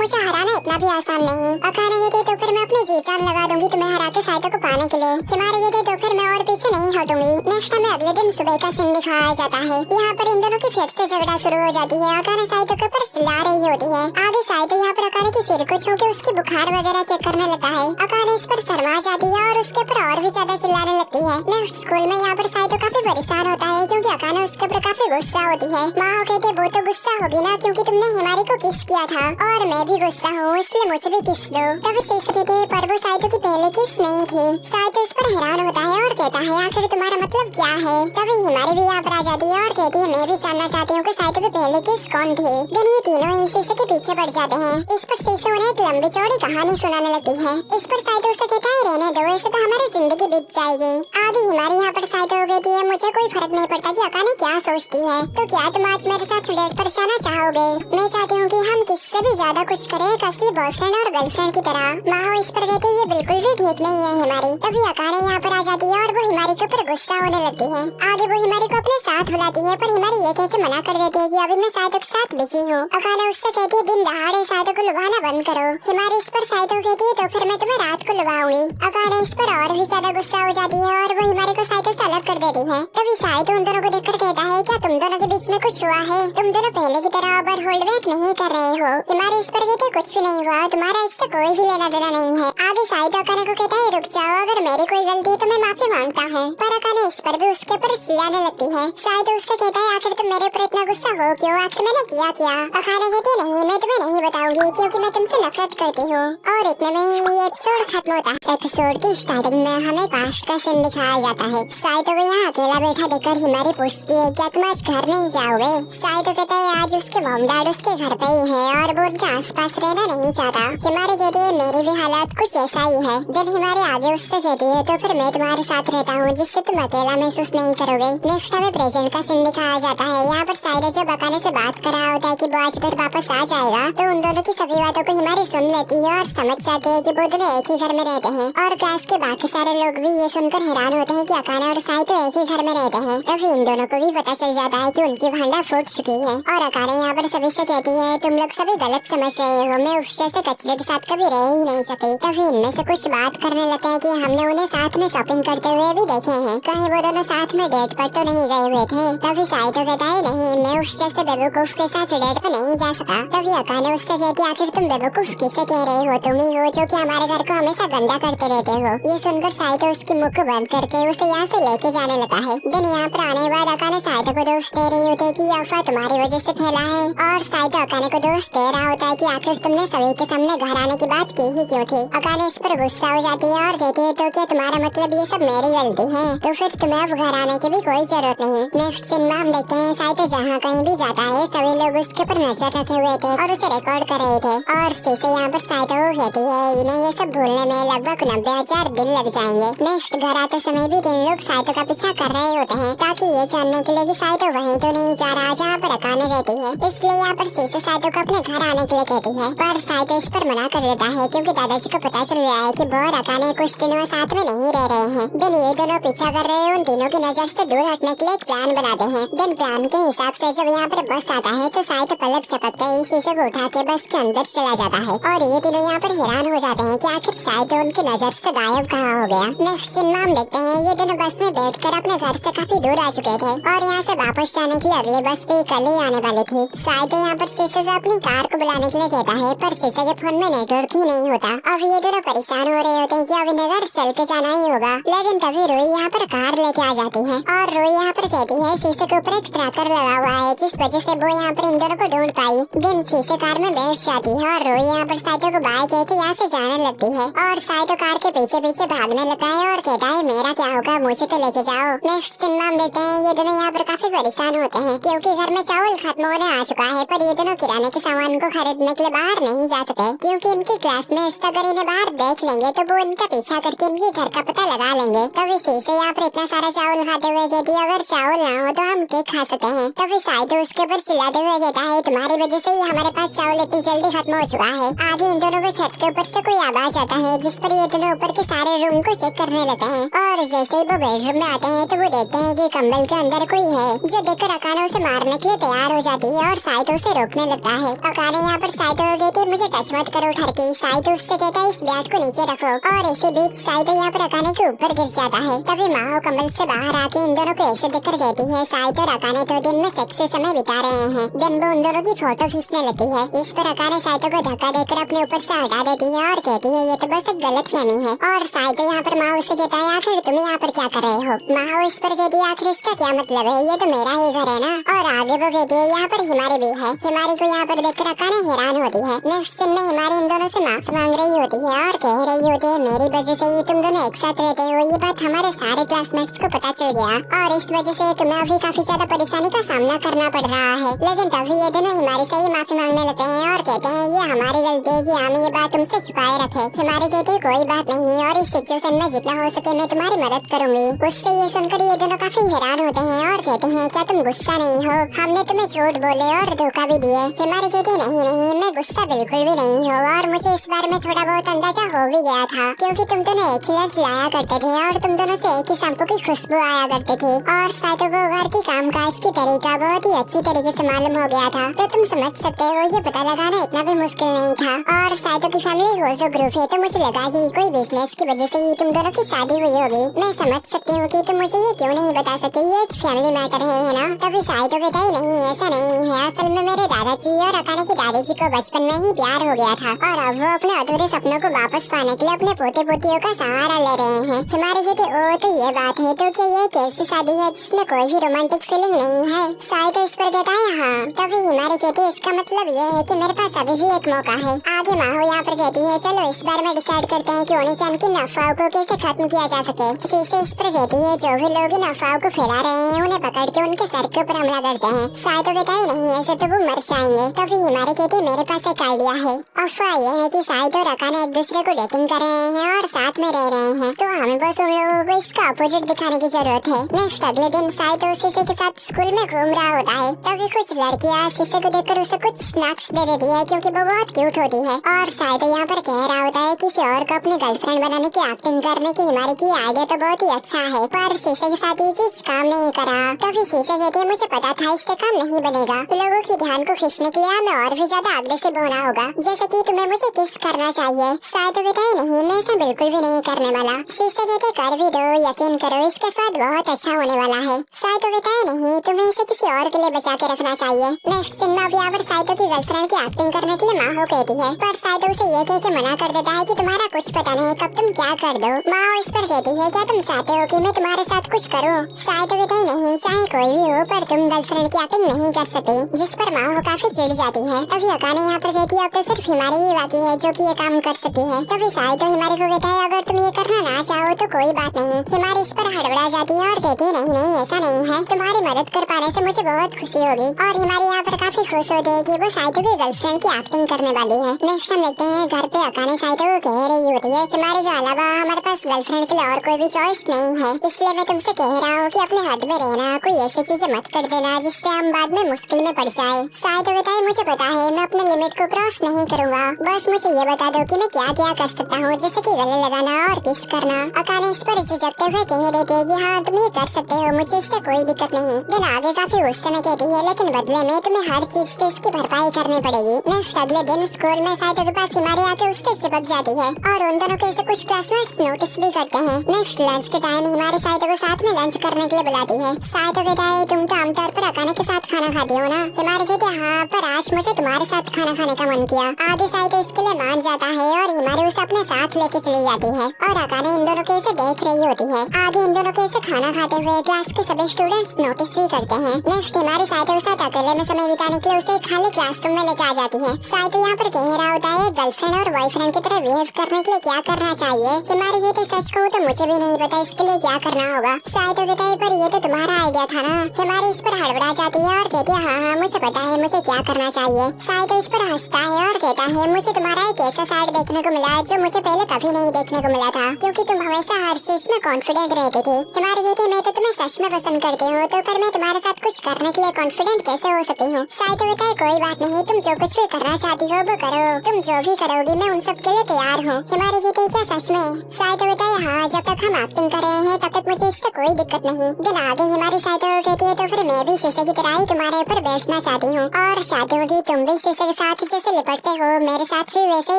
मुझे हराना इतना भी आसान नहीं। अकाने कहती है तो फिर मैं अपनी जी जान लगा दूंगी तुम्हें हरा के साइतो को पाने के लिए। हिमारी कहती है तो फिर मैं और पीछे नहीं हटूंगी। नेक्स्ट में अगले दिन सुबह का सीन दिखाया जाता है। यहाँ पर इन दोनों की फिर से झगड़ा शुरू हो जाती है। अकाने साइतो के ऊपर चिल्ला रही होती है। आगे साइतो यहाँ पर अकाने की सिर को छू के उसकी बुखार वगैरह चेक करने लगता है। अकाने इस पर शर्मा जाती है और उसके ऊपर और भी ज्यादा चिल्लाने लगती है। नेक्स्ट स्कूल में यहाँ पर साइतो काफी परेशान होता है क्योंकि अकाने उसके ऊपर काफी गुस्सा होती है। माँ कहती है वो तो गुस्सा होगी ना क्योंकि तुमने हिमारी को किस किया था और मैं भी गुस्सा हूँ इसलिए मुझे भी किस दो। तब सीख रही थी पर वो साइतो की पहले किस नहीं थी। साइतो इस पर हैरान होता है और कहता है आखिर तुम्हारा मतलब क्या है। तभी हिमारी भी यहाँ पर आ जाती है और कहती है मैं भी जानना चाहती हूँ कि साइतो की पहले किस कौन थी। देन ये तीनों ही शीशे के पीछे पड़ जाते हैं। इस पर शीशे उन्हें एक लंबी चौड़ी कहानी सुनाने लगती है। इस पर साइतो उसे कहता है रहने दो, ऐसे तो हमारी जिंदगी बीत जाएगी। आगे हिमारी यहाँ पर साइतो को कहती है मुझे कोई फर्क नहीं पड़ता कि अकाने क्या सोचती है, तो क्या तुम आज मेरे साथ डेट पर जाना चाहोगे? मैं चाहती हूँ कि हम किससे भी ज्यादा कुछ करें, एक असली बॉयफ्रेंड और गर्लफ्रेंड की तरह। माहो इस पर कहती है ये बिल्कुल भी ठीक नहीं है हिमारी। तभी अकाने यहाँ पर आ जाती है और वो हिमारी के ऊपर गुस्सा होने लगती है। आगे वो हिमारी को अपने साथ बुलाती है पर हिमारी ये कह के मना कर देती है कि अभी मैं साइतो के साथ बिजी हूँ। अकाने उससे कहती है दिन दहाड़े साइतो को लुभाना बंद करो। हिमारी इस पर साइतो कहती है तो फिर मैं तुम्हें रात को लुभाऊंगी। अकाने इस पर और भी ज्यादा गुस्सा हो जाती है और वो हिमारी को साइतो से अलग कर देती है। तभी साइतो उन दोनों को देखकर कहता है क्या तुम दोनों के बीच में कुछ हुआ है? तुम दोनों पहले की तरह ओवर होल्ड बैक नहीं कर रहे हो। हिमारी इस पर कहती है कुछ भी नहीं हुआ, तुम्हारा इससे कोई भी लेना देना नहीं है। आगे साइतो अकाने को कहता है रुक जाओ, अगर मेरी कोई गलती है तो मैं माफी मांगता हूँ। पर अकाने इस पर भी उसके ऊपर चिल्लाने लगती है। साइतो उससे कहता है आखिर तुम मेरे ऊपर इतना गुस्सा हो क्यों, आखिर मैंने किया क्या? अकाने कहती है नहीं मैं तुम्हें नहीं बताऊंगी क्योंकि मैं तुमसे नफरत करती हूँ। और इतने में ही ये एपिसोड खत्म होता है। एपिसोड की स्टार्टिंग में हमें कास्ट का सीन दिखाया जाता है। साइतो को यहाँ अकेला बैठा देखकर हिमारी पूछती है क्या तुम आज घर नहीं जाओगे? साइतो कहता है आज उसके मॉम डैड उसके घर पे ही है और वो उनके आसपास रहना नहीं चाहता। हिमारी कहती है मेरी भी हालत कुछ ऐसा ही है। जब हिमारी आगे उससे कहती है तो फिर मैं तुम्हारे साथ रहता हूँ जिससे तुम अकेला महसूस नहीं करोगे। नेक्स्ट हमें प्रेजेंट का सीन दिखाया जाता है। यहाँ पर साइतो जब अकाने से बात कर रहा होता है कि वो आज घर वापस आ जाएगा तो उन दोनों की सभी बातों को हिमारी सुन लेती है और समझ जाती है कि वो दोनों एक ही घर में रहते हैं। और क्लास के बाकी सारे लोग भी ये सुनकर हैरान होते हैं कि अकाने और साइतो एक ही घर में रहते हैं। तभी इन दोनों को भी पता चल जाता है कि उनकी भांडा फूट चुकी है। और अकाने यहाँ पर सभी से कहती है तुम लोग सभी गलत समझ रहे हो, मैं उस जैसे कचरे के साथ कभी रह ही नहीं सकती। तभी इनमें से कुछ बात करने लगता है कि हमने उन्हें साथ में शॉपिंग करते हुए भी देखे हैं, कहीं वो दोनों साथ में डेट पर तो नहीं गए हुए थे। तभी साइतो कहता है नहीं मैं उस जैसे बेवकूफ के साथ डेट पर नहीं जा सका। तभी अकाने उससे कहती है आखिर तुम बेवकूफ किसे कह रहे हो, तुम ही हो जो कि हमारे घर को हमेशा गंदा करते रहते हो। ये सुनकर साइतो उसकी मुख को बंद करके उसे यहाँ से लेके जाने लगा है। दिन यहाँ पर आने के बाद अकाने साइतो को दोष दे रही होती है कि ये अफवाह तुम्हारी वजह से फैला है और साइतो अकाने को दोष दे रहा होता है कि आखिर तुमने सभी के सामने घर आने की बात की ही क्यों थी। अकाने इस पर गुस्सा हो जाती है और कहती है तो क्या तुम्हारा मतलब ये सब मेरी गलती है, तो फिर तुम्हें अब घर आने की भी कोई जरूरत नहीं। नेक्स्ट सीन में हम देखते हैं साइतो जहाँ कहीं भी जाता है सभी लोग उसके ऊपर नजर रखे हुए थे और उसे रिकॉर्ड कर रहे थे। और शीशे यहाँ पर साइतो को कहती है इन्हें ये सब भूलने में लगभग 90,000 दिन लग जाएंगे। नेक्स्ट घर आते समय भी 3 लोग साइतो का पीछा कर रहे होते हैं ताकि ये जानने के लिए कि साइतो वहीं तो नहीं जा रहा जहाँ पर अकाने रहती है। इसलिए यहाँ पर शीशे साइतो को अपने घर आने के लिए कहती है पर साइतो इस पर मना कर देता है क्योंकि दादाजी को पता चल गया है कि वो और अकाने कुछ दिनों साथ में नहीं रह रहे हैं। दिन ये दोनों पीछा कर रहे उन तीनों की नजर से दूर हटने के लिए एक प्लान बनाते हैं। दिन प्लान के हिसाब से जब यहाँ पर बस आता है तो साइतो पलक झपकते ही शीशे को उठा के बस के अंदर चला जाता है और ये तीनों यहाँ पर हैरान हो जाते हैं कि आखिर साइतो उनकी नजर से गायब कहाँ हो गया। नेक्स्ट सीन में हम देखते हैं ये दोनों बस में बैठकर अपने घर से काफी दूर आ चुके थे और यहाँ से वापस जाने के लिए अगले बस पे कल ही आने वाली थी। साइतो यहाँ पर शीशे से अपनी कार को बुलाने के लिए कहता है, पर शीशे के फोन में नेटवर्क ही नहीं होता। अब ये दोनों परेशान हो रहे होते हैं कि अब इन्हें घर चल के जाना ही होगा। लेकिन तभी रोई यहाँ पर कार लेके आ जाती है और रोई यहाँ पर कहती है शीशे के ऊपर एक ट्रैकर लगा हुआ है, जिस वजह से वो यहाँ पर इन दोनों को ढूंढ पाई। दिन शीशे कार में बैठ जाती है और रोई यहाँ पर साइतो को बाय कह के यहाँ से जाने लगती है और साइतो कार के पीछे पीछे भागने लगता है और कहता है मेरा क्या होगा, मुझे तो लेके जाओ। नेक्स्ट सीन में हम देखते हैं ये दोनों यहाँ पर काफी परेशान होते हैं क्योंकि घर में चावल खत्म होने आ चुका है, पर ये दोनों किराने के सामान को खरीदने के लिए बाहर नहीं जा सकते क्योंकि इनके क्लासमेट्स अगर इन्हें बाहर देख लेंगे तो वो इनका पीछा करके इनके घर का पता लगा लेंगे। तभी शीशे यहाँ पर इतना सारा चावल खाते हुए कहती है अगर चावल ना हो तो हम केक खा सकते हैं। तभी साइतो उसके ऊपर चिल्लाते हुए कहता है तुम्हारी वजह से ही हमारे पास चावल इतनी जल्दी खत्म हो चुका है। आगे इन दोनों को छत के ऊपर से कोई आवाज आता है जिस पर ये दोनों ऊपर के सारे रूम को चेक करने लगते हैं और जैसे ही वो बेडरूम में आते हैं तो वो देखते हैं कि कंबल के अंदर कोई है, जो देखकर अकाने उसे मारने के लिए तैयार हो जाती है और साइतो उसे रोकने लगता है। अकाने यहाँ पर साइतो को कहती है मुझे टच मत करो ठरकी। साइतो उससे कहता है इस बैट को नीचे रखो और इसी बीच साइतो यहाँ पर अकाने के ऊपर गिर जाता है। तभी माहो कम्बल से बाहर आके इन दोनों को ऐसे देखकर कहती है साइतो और अकाने तो दिन में सेक्सी समय बिता रहे हैं। दिन वो उन दोनों की फोटो खींचने लगती है। इस पर अकाने साइतो को धक्का देकर अपने ऊपर से हटा देती है और कहती है ये तो बस एक गलतफहमी है। और साइतो यहाँ पर माहो से कहता है आखिर तुम यहाँ पर क्या कर रहे हो। माहो इस पर कहती है आखिर इसका क्या मतलब है, ये तो मेरा ही घर है ना। और आगे वो कहती है यहाँ पर हिमारी भी है। हिमारी को यहाँ पर देखकर अकाने हैरान होती है। नेक्स्ट दिन में हिमारी इन दोनों से माफी मांग रही होती है और कह रही होती है मेरी वजह से ही तुम दोनों एक साथ रहते हो, ये बात हमारे सारे क्लासमेट्स को पता चल गया और इस वजह से तुम्हें अभी काफी ज्यादा परेशानी का सामना करना पड़ रहा है। लेकिन तभी ये दोनों हिमारी से ही माफी मांगने लगते हैं और कहते हैं ये हमारी गलती है कि हम ये बात तुमसे छुपाए रखे। हिमारी कहती है कोई बात नहीं और इस सिचुएशन में जितना हो सके मैं तुम्हारी मदद करूंगी। उससे ये सुनकर ये दोनों काफी हैरान होते हैं और कहते हैं क्या तुम गुस्सा नहीं हो, हमने तुम्हें झूठ बोले और धोखा भी दिए। हिमारी कहती नहीं मैं गुस्सा बिल्कुल भी नहीं हूँ और मुझे इस बारे में थोड़ा बहुत अंदाजा हो भी गया था क्योंकि तुम दोनों एक ही लंच लाया करते थे और तुम दोनों से एक ही शैम्पू की खुशबू आया करते थे और साइतो को घर की कामकाज की तरीका बहुत ही अच्छी तरीके से मालूम हो गया था। तो तुम समझ सकते हो ये पता लगाना इतना भी मुश्किल नहीं था। और साइतो की फैमिली होजो ग्रुप है तो मुझे लगा कि कोई बिजनेस की वजह से ही तुम दोनों की शादी हुई होगी। मैं समझ सकती हूँ कि तुम मुझे ये क्यों नहीं बता सके, ये एक फैमिली मैटर है ना। तभी साइतो कहता है नहीं ऐसा नहीं है, असल में मेरे दादाजी और अकाने की दादाजी को बचपन में ही प्यार हो गया था और अब वो अपने अधूरे सपनों को वापस पाने के लिए अपने पोते पोतियों का सहारा ले रहे हैं। हिमारी कहती ओ तो ये बात है, तो क्या ये कैसी शादी है जिसमें कोई भी रोमांटिक फीलिंग नहीं है। साइतो इस पर कहता है हाँ। तभी हिमारी कहती है इसका मतलब ये है कि मेरे पास अभी भी एक मौका है। आगे माहो यहाँ पर कहती है चलो इस बार में डिसाइड करते हैं कि ओनी-चान की अफवाहों को कैसे खत्म किया जा सके। शीशे इस पर कहती है जो भी लोग इन अफवाहों को फैला रहे हैं उन्हें पकड़ के उनके सर के ऊपर हमला करते हैं। साइतो कहता है नहीं ऐसे तो वो मर जाएंगे। तभी हिमारी कहती है मेरे पास एक आइडिया है। अफवाह यह है कि साइतो और अकाने एक दूसरे को डेटिंग कर रहे हैं और साथ में रह रहे हैं, तो हमें बस उन लोगों को इसका अपोजिट दिखाने की जरूरत है। नेक्स्ट अगले दिन साइतो शीशे के साथ स्कूल में घूम रहा होता है। तभी कुछ लड़कियां शीशे को देखकर उसे कुछ स्नैक्स दे देती है क्योंकि वो बहुत क्यूट होती है और साइतो यहाँ पर कह रहा होता है किसी और को अपनी गर्लफ्रेंड बनाने की एक्टिंग करने की हिमारी की आइडिया तो बहुत ही अच्छा है, पर शीशे के साथ ये चीज काम नहीं करा। तभी शीशे कहती है मुझे पता था इससे काम नहीं बनेगा, लोगों की ध्यान को खींचने के लिए हमें और भी ज्यादा अग्रेसिव होना होगा, जैसे कि तुम्हें मुझे किस करना चाहिए। साइतो कहता है नहीं मैं ऐसा बिल्कुल भी नहीं करने वाला। शीशे कहते कर भी दो, यकीन करो इसका स्वाद बहुत अच्छा होने वाला है। साइतो कहता है नहीं तुम्हें इसे किसी और के लिए बचा के रखना चाहिए। नेक्स्ट दिन में यहाँ पर साइतो की गर्लफ्रेंड की एक्टिंग करने के लिए माहो कहती है, पर साइतो उसे ये कह के मना कर देता है कि तुम्हारा कुछ पता नहीं कब तुम क्या कर दो। माहो इस पर कहती है क्या तुम चाहते हो कि मैं तुम्हारे साथ कुछ करूँ। साइतो कहता है नहीं चाहे कोई भी हो पर तुम गर्लफ्रेंड की एक्टिंग नहीं कर सकती, जिस पर माहो काफी चिढ़ जाती है। तभी अकाने यहाँ पर कहती है अब तो सिर्फ हिमारी ही बाकी है जो कि ये काम कर सकती है। तभी साइतो हिमारी को कहता है अगर तुम ये करना ना चाहो तो कोई बात नहीं। हिमारी इस पर हड़बड़ा जाती है और कहती है नहीं ऐसा नहीं है, तुम्हारी मदद कर पाने से मुझे बहुत खुशी होगी। और हिमारी यहाँ पर काफी खुश होती है कि वो साइतो की गर्लफ्रेंड की एक्टिंग करने वाली है। नेक्स्ट हम देखते हैं घर पे अकाने साइतो को कह रही होती है हिमारी के अलावा हमारे पास गर्लफ्रेंड के लिए और कोई भी चॉइस नहीं है, इसलिए मैं तुमसे कह रहा हूँ कि अपने हद में रहना, कोई ऐसी चीजें मत कर देना जिससे हम बाद में मुश्किल में पड़ जाए। साइतो कहता है मुझे पता है मैं अपने लिमिट को क्रॉस नहीं करूँगा, बस मुझे ये बता दो कि मैं क्या क्या कर सकता हूँ, जैसे कि गले लगाना और किस करना। अकाने इस पर झिझकते हुए कह देते हैं कि हाँ तुम ये कर सकते हो, मुझे इससे कोई दिक्कत नहीं। दिन आगे काफी गुस्से में कहती है लेकिन बदले में तुम्हें हर चीज से इसकी भरपाई करनी पड़ेगी। नेक्स्ट अगले दिन स्कूल में साइतो के पास हिमारी आके उससे चिपक जाती है और उन दोनों के इसे कुछ क्लासमेट्स नोटिस भी करते हैं। नेक्स्ट लंच के टाइम हिमारी साइतो को साथ में लंच करने के लिए बुलाती है। साइतो कहता है तुम तो आमतौर पर अकाने के साथ खाना खाती हो ना। हिमारी कहती है हाँ, पर आज मुझे तुम्हारे साथ खाना खाने का मन किया। आगे साइतो इसके लिए मान जाता है और हिमारी उसे अपने साथ लेके चली जाती है और अकाने इन दोनों के इसे देख रही होती है। आगे इन दोनों के इसे खाना खाते हुए क्लास के सभी स्टूडेंट्स नोटिस भी करते हैं। नेक्स्ट हिमारी साइतो के साथ अकेले में समय बिताने के लिए उसे खाली क्लासरूम में लेके आ जाती है। साइतो यहाँ पर कह रहा होता है गर्लफ्रेंड और बॉयफ्रेंड की तरह बिहेव करने के लिए क्या करना चाहिए। हिमारी कहती है सच कहूँ तो मुझे भी नहीं पता इसके लिए क्या करना होगा। साइतो कहता है पर ये तो तुम्हारा आइडिया था ना। हिमारी इस पर हड़बड़ा जाती है और कहती है हाँ मुझे पता है मुझे क्या करना चाहिए। साइतो इस पर हंसता है और कहता है मुझे तुम्हारा एक ऐसा साइड देखने को मिला जो मुझे पहले कभी नहीं देखने को मिला था, क्योंकि तुम हमेशा हर चीज में कॉन्फिडेंट रहते थे। हिमारी कहती है मैं तो तुम्हें सच में पसंद करती हूँ, तो पर मैं तुम्हारे साथ कुछ करने के लिए कॉन्फिडेंट कैसे हो सकती हूँ। साइतो कहता है कोई बात नहीं, तुम जो कुछ भी करना चाहती हो वो करो, तुम जो भी करोगी मैं उन सब के लिए तैयार हूँ। हिमारी कहती है क्या सच में? साइतो कहता है हाँ, जब तक हम एक्टिंग कर रहे हैं तब तक मुझे इससे कोई दिक्कत नहीं। दिन आगे हिमारी साइतो कहती है तो फिर मैं भी शीशे की तरह ही तुम्हारे ऊपर बैठना चाहती हूँ और चाहती हूँ कि तुम भी शीशे के साथ जैसे लिपटते हो मेरे साथ भी वैसे